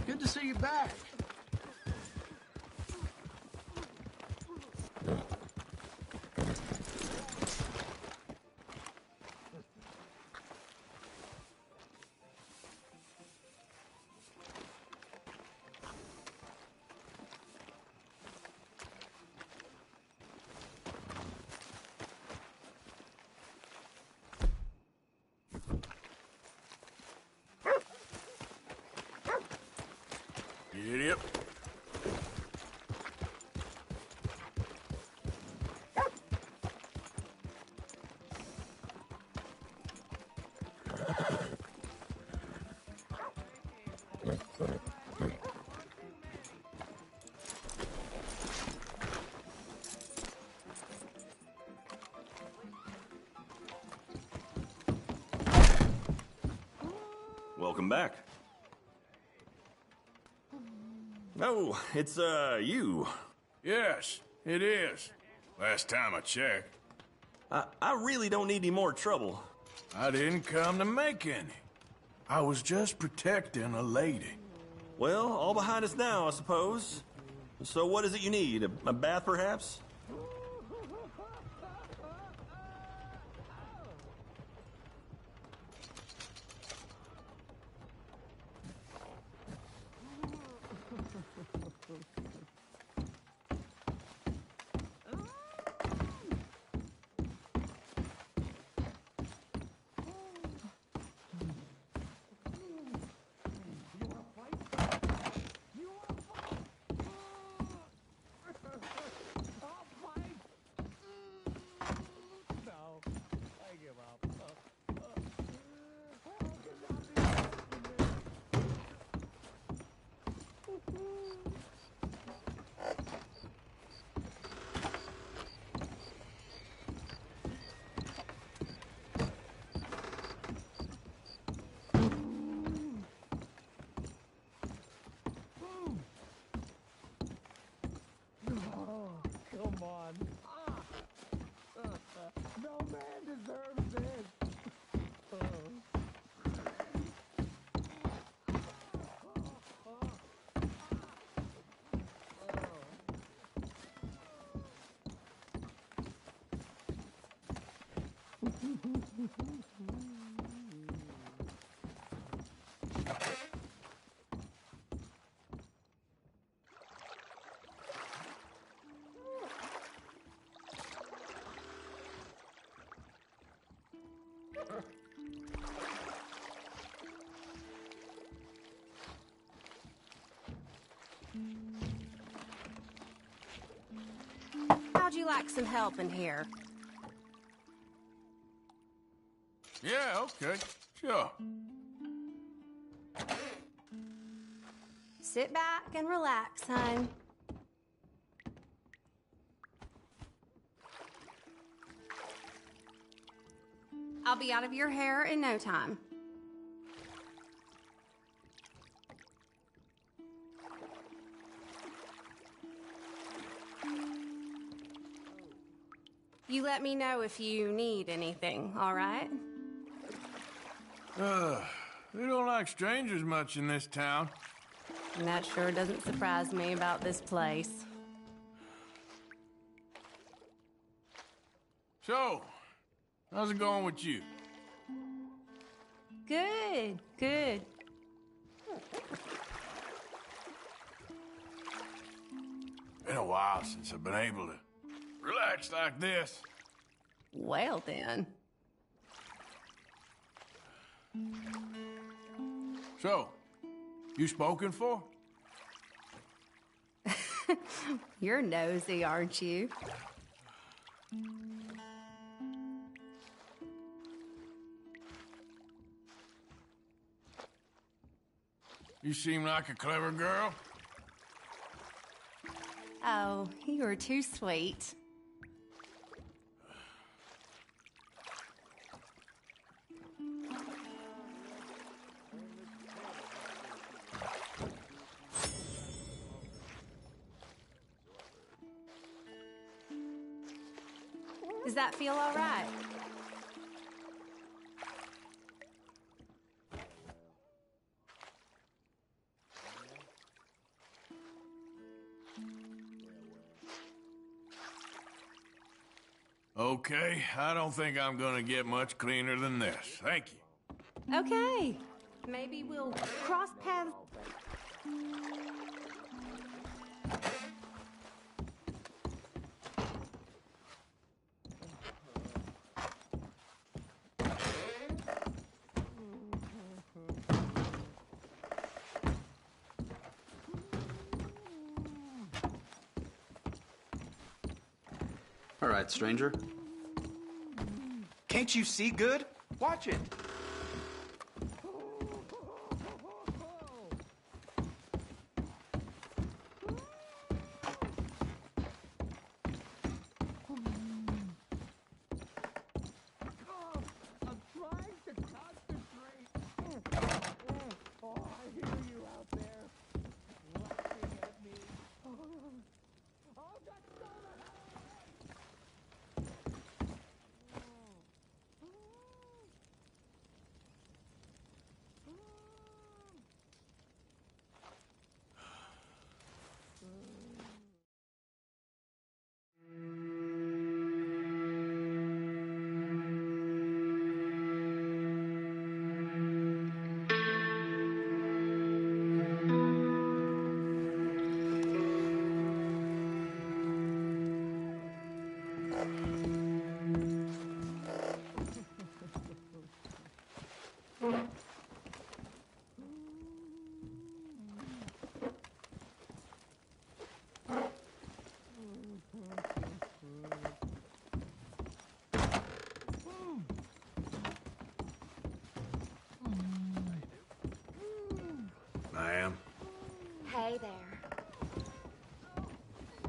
Good to see you back. Yep. Welcome back. Oh, it's, you. Yes, it is. Last time I checked. I really don't need any more trouble. I didn't come to make any. I was just protecting a lady. Well, all behind us now, I suppose. So what is it you need? A bath, perhaps? How'd you like some help in here? Yeah, okay. Sure. Sit back and relax, hon. I'll be out of your hair in no time. You let me know if you need anything, all right? They don't like strangers much in this town. And that sure doesn't surprise me about this place. So, how's it going with you? Good, good. Been a while since I've been able to relax like this. Well then. So, you spoken for? You're nosy, aren't you? You seem like a clever girl. Oh, you are too sweet. Does that feel all right? Okay, I don't think I'm gonna get much cleaner than this. Thank you. Okay. Maybe we'll cross paths. All right, stranger. Can't you see good? Watch it. Ma'am. Hey there.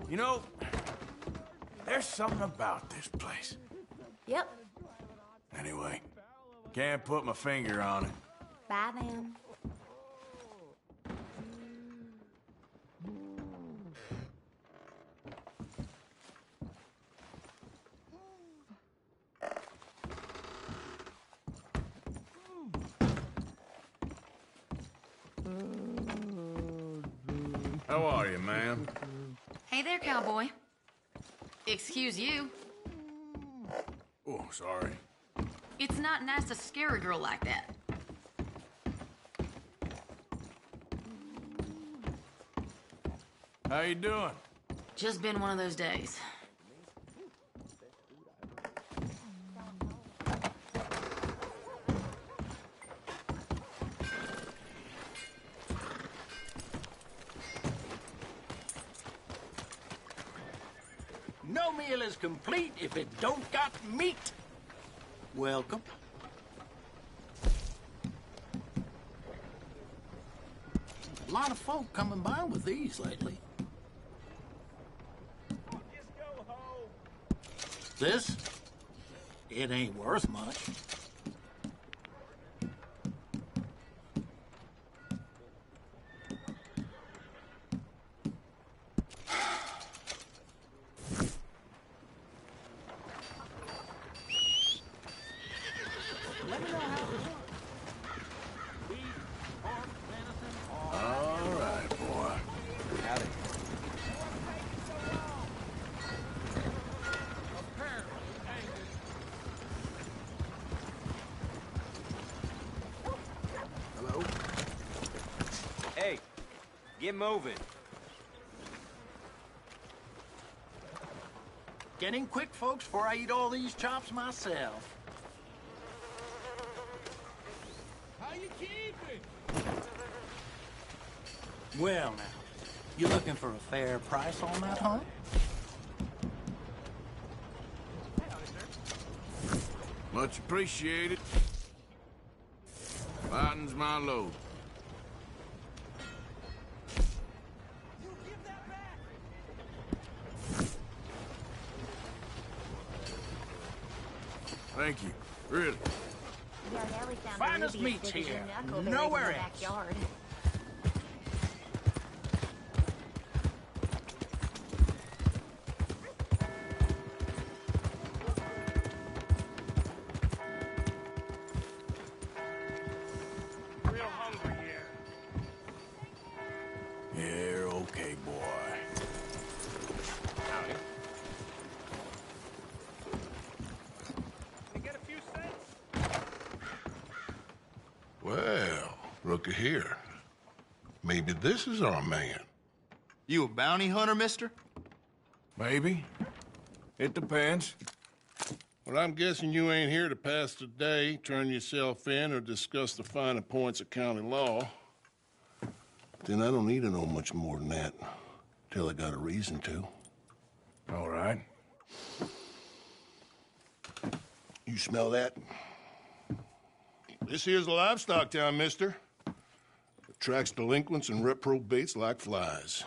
You know, there's something about this place. Yep. Anyway, can't put my finger on it. Bye then. How are you, ma'am? Hey there, cowboy. Excuse you. Oh, sorry. It's not nice to scare a girl like that. How you doing? Just been one of those days. No meal is complete if it don't got meat. Welcome. A lot of folk coming by with these lately. This? It ain't worth much. All right, boy. Howdy. Hello? Hey, get moving. Get in quick, folks, before I eat all these chops myself. How you keeping? Well, now, you looking for a fair price on that, huh? Much appreciated. Lightens my load. Thank you. Really. Yeah, there we found Finest a ruby meats stick here. in knuckleberries Nowhere in the else. backyard. Real hungry here. Yeah, okay, boy. Howdy. Can I get a few cents? Well, looky here. Maybe this is our man. You a bounty hunter, mister? Maybe. It depends. Well, I'm guessing you ain't here to pass the day, turn yourself in, or discuss the finer points of county law. Then I don't need to know much more than that, till I got a reason to. All right. You smell that? This here's a livestock town, mister. Attracts delinquents and reprobates like flies.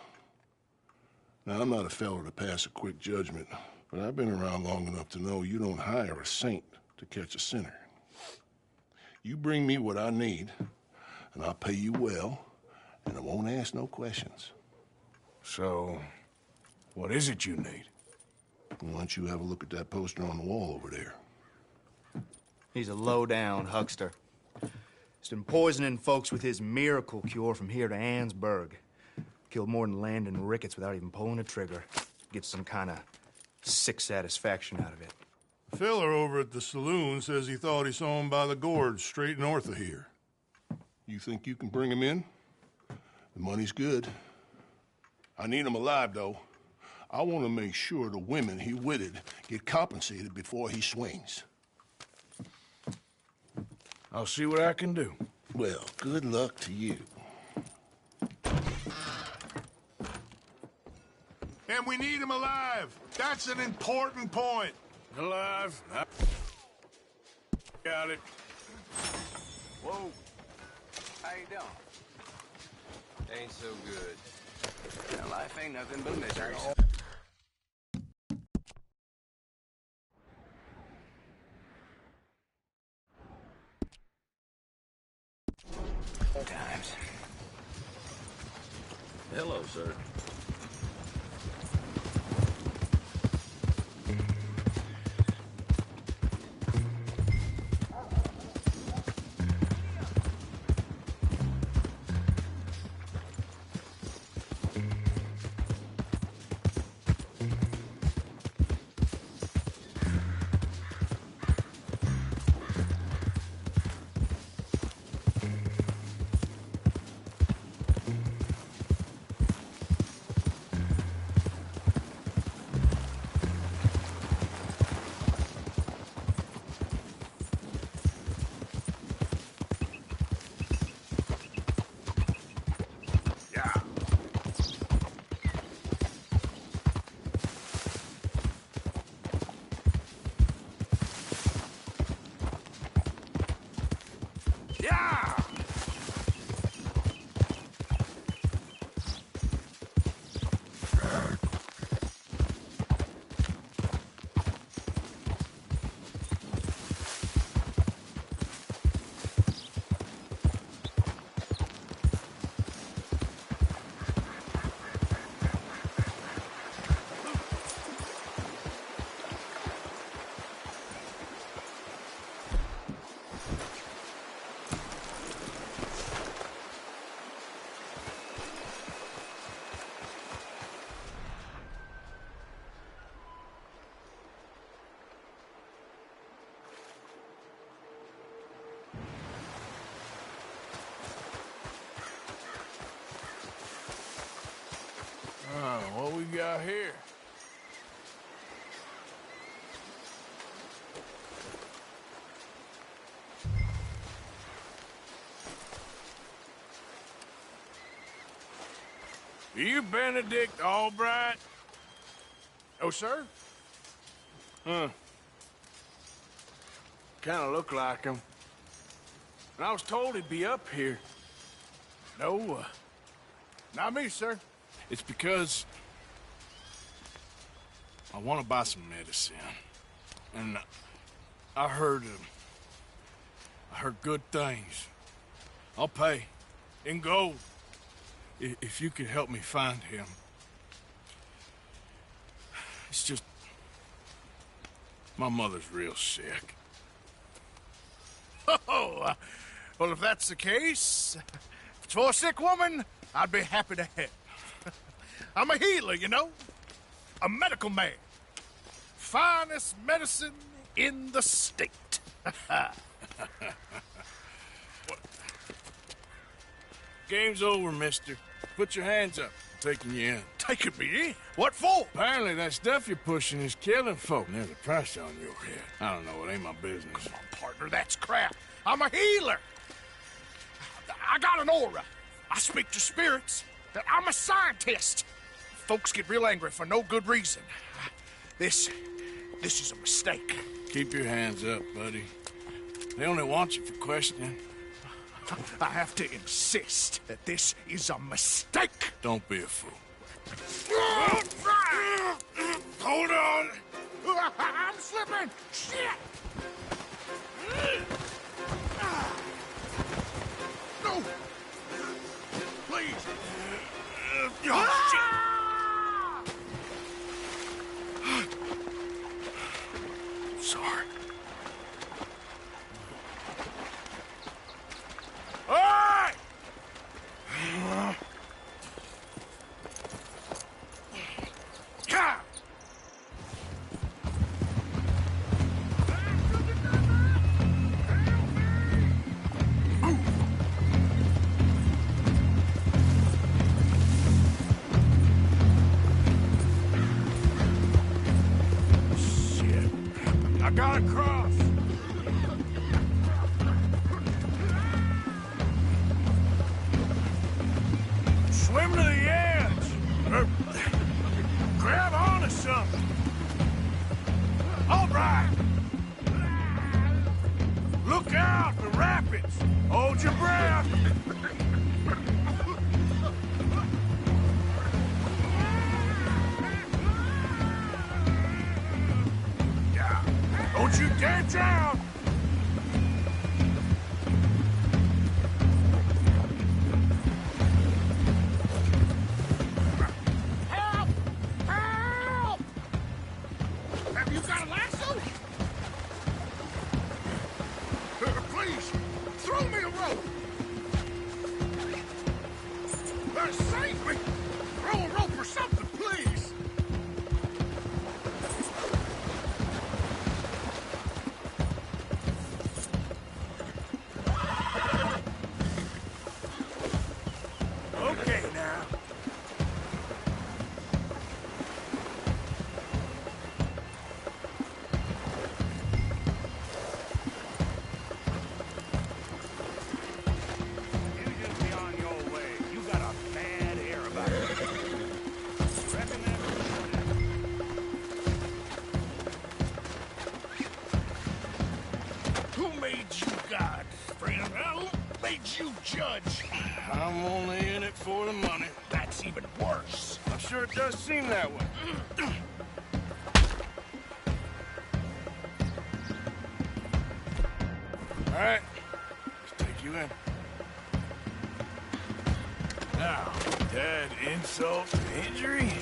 Now, I'm not a fellow to pass a quick judgment, but I've been around long enough to know you don't hire a saint to catch a sinner. You bring me what I need, and I'll pay you well, and I won't ask no questions. So, what is it you need? Why don't you have a look at that poster on the wall over there? He's a low-down huckster. He's been poisoning folks with his miracle cure from here to Annesburg. Killed more than Landon Ricketts without even pulling a trigger. Gets some kind of sick satisfaction out of it. The fella over at the saloon says he thought he saw him by the gorge straight north of here. You think you can bring him in? The money's good. I need him alive, though. I want to make sure the women he witted get compensated before he swings. I'll see what I can do. Well, good luck to you. And we need him alive. That's an important point. Alive. Got it. Whoa. How you doing? Ain't so good. Now, life ain't nothing but misery. Times. Hello, sir. Yeah! What we got here? Are you Benedict Albright? Oh, sir? Huh. Kinda look like him. And I was told he'd be up here. No, not me, sir. It's because I want to buy some medicine. And I heard good things. I'll pay in gold if you could help me find him. It's just my mother's real sick. Oh, well, if that's the case, if it's for a sick woman, I'd be happy to help. I'm a healer, you know? A medical man. Finest medicine in the state. Game's over, mister. Put your hands up. I'm taking you in. Taking me in? What for? Apparently that stuff you're pushing is killing folk. There's a price on your head. I don't know. It ain't my business. Come on, partner. That's crap. I'm a healer. I got an aura. I speak to spirits. I'm a scientist. Folks get real angry for no good reason. This is a mistake. Keep your hands up, buddy. They only want you for questioning. I have to insist that this is a mistake. Don't be a fool. Hold on. I'm slipping. Shit. No. Please. Oh, shit. Sorry. All right! Yeah. Shit. I gotta cross. Swim to the edge. Or grab onto something. All right. Look out, the rapids. Hold your breath. Don't you dare drown. Help! Help! Have you got a lasso? Please, throw me a rope. Save me. Throw a rope or something, please. Who made you God, friend? Who made you judge? I'm only in it for the money. That's even worse. I'm sure it does seem that way. All right, let's take you in. Now, add insult to injury?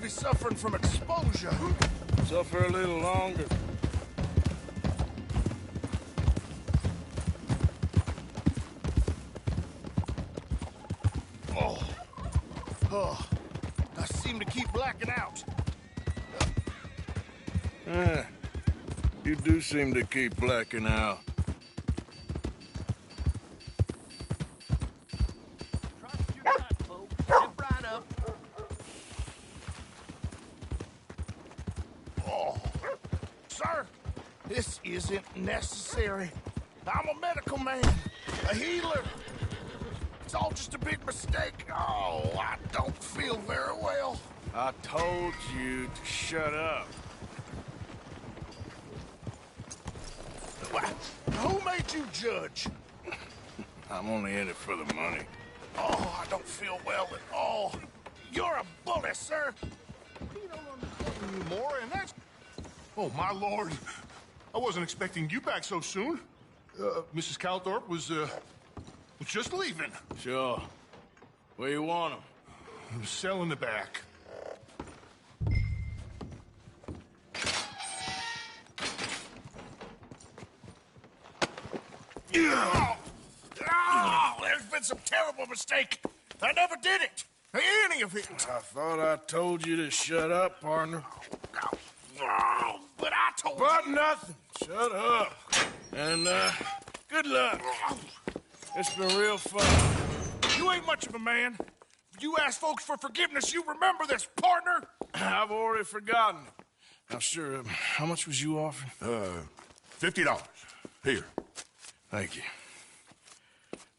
Suffering from exposure. Suffer a little longer. Oh, I seem to keep blacking out. You do seem to keep blacking out. This isn't necessary. I'm a medical man, a healer. It's all just a big mistake. Oh, I don't feel very well. I told you to shut up. Who made you judge? I'm only in it for the money. Oh, I don't feel well at all. You're a bully, sir. You don't understand anymore, and that's... Oh, my lord. I wasn't expecting you back so soon. Mrs. Calthorpe was just leaving. Sure. Where you want him? I'm selling the back. There's been some terrible mistake. I never did it. Any of it. I thought I told you to shut up, partner. But I told But you. nothing. Shut up. And, good luck. It's been real fun. You ain't much of a man. You ask folks for forgiveness, you remember this, partner? I've already forgotten. Now, sure, how much was you offering? $50. Here. Thank you.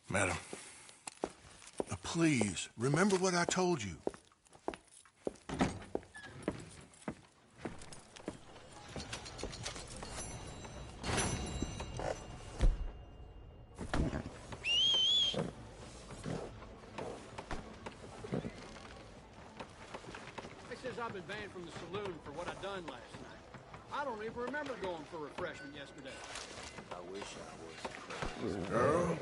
Madam. Now, please, remember what I told you. I've been banned from the saloon for what I done last night. I don't even remember going for refreshment yesterday. I wish I was. Girl.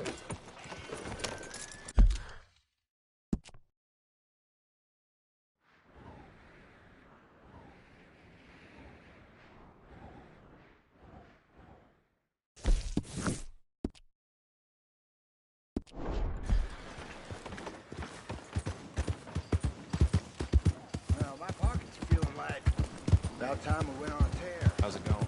About time we went on a tear. How's it going?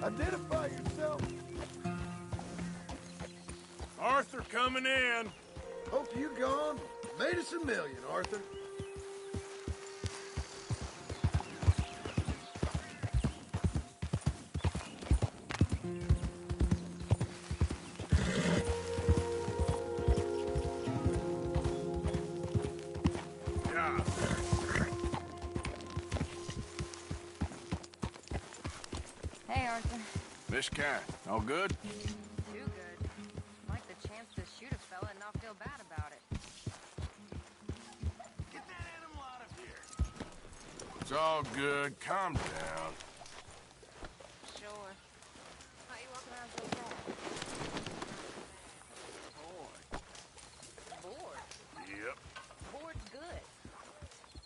Identify yourself. Arthur coming in. Hope you gone. Made us $1 million, Arthur. Hey, Arthur. Miss Cat, all good? Too good. Like the chance to shoot a fella and not feel bad about it. Get that animal out of here. It's all good. Calm down. Sure. How you walking around so fast? Bored. Yep. Bored's good.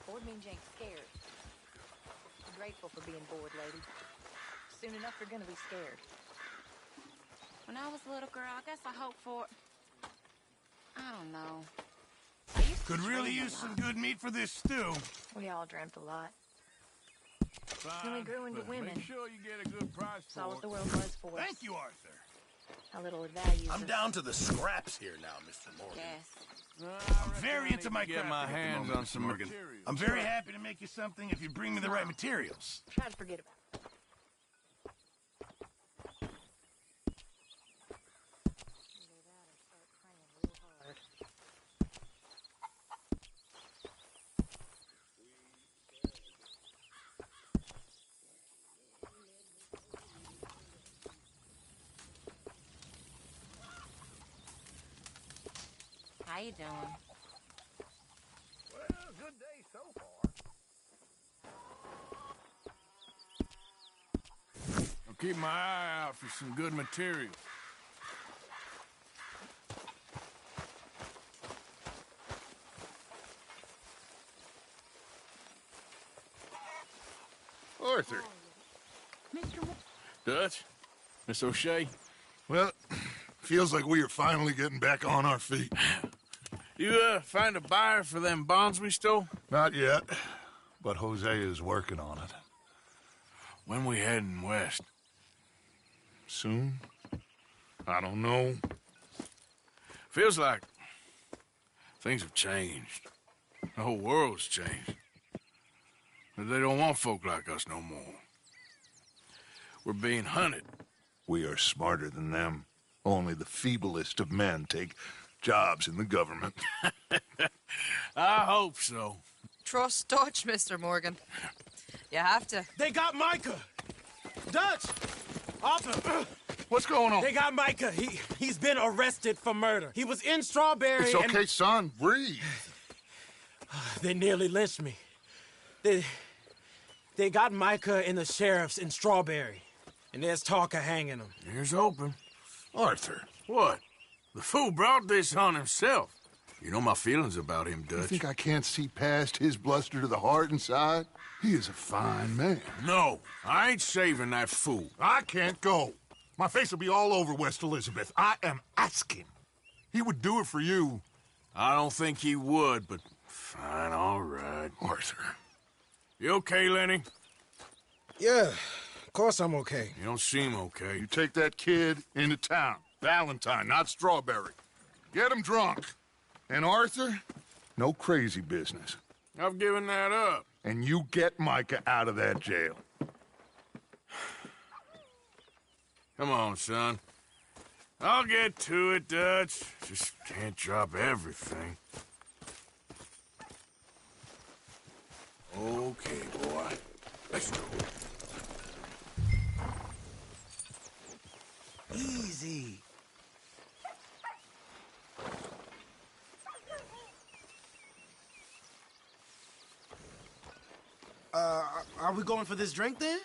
Bored means you ain't scared. Be grateful for being bored, lady. Soon enough, you're gonna be scared. When I was a little girl, I guess I hoped for... I don't know. Could really use some good meat for this stew. We all dreamt a lot. Then we grew into women. Make sure you get a good price for Saw what it. the world was for us. Thank you, Arthur. How little it values I'm us. down to the scraps here now, Mr. Morgan. Yes. I'm very into my Get craft my at the hands moment, on Mr. some Morgan. materials. I'm very happy to make you something if you bring me the right materials. Try to forget about it. How you doing? Well, good day so far. I'll keep my eye out for some good material. Arthur. Dutch? Miss O'Shea? Well, feels like we are finally getting back on our feet. You, find a buyer for them bonds we stole? Not yet, but Jose is working on it. When we heading west? Soon? I don't know. Feels like things have changed. The whole world's changed. But they don't want folk like us no more. We're being hunted. We are smarter than them. Only the feeblest of men take jobs in the government. I hope so. Trust Dutch, Mr. Morgan. You have to. They got Micah! Dutch! Arthur! What's going on? They got Micah. He's been arrested for murder. He was in Strawberry. It's okay, son. Breathe. They nearly lynched me. They got Micah and the sheriffs in Strawberry. And there's talk of hanging him. Here's hoping. Arthur. What? The fool brought this on himself. You know my feelings about him, You Dutch. think I can't see past his bluster to the heart inside? He is a fine man. No, I ain't saving that fool. I can't go. My face will be all over West Elizabeth. I am asking. He would do it for you, I don't think he would, but fine, all right. Arthur. You okay, Lenny? Yeah, of course I'm okay. You don't seem okay. You take that kid into town. Valentine, not Strawberry. Get him drunk. And Arthur, no crazy business. I've given that up. And you get Micah out of that jail. Come on, son. I'll get to it, Dutch. Just can't drop everything. Okay, boy. Let's go. Easy. Are we going for this drink then?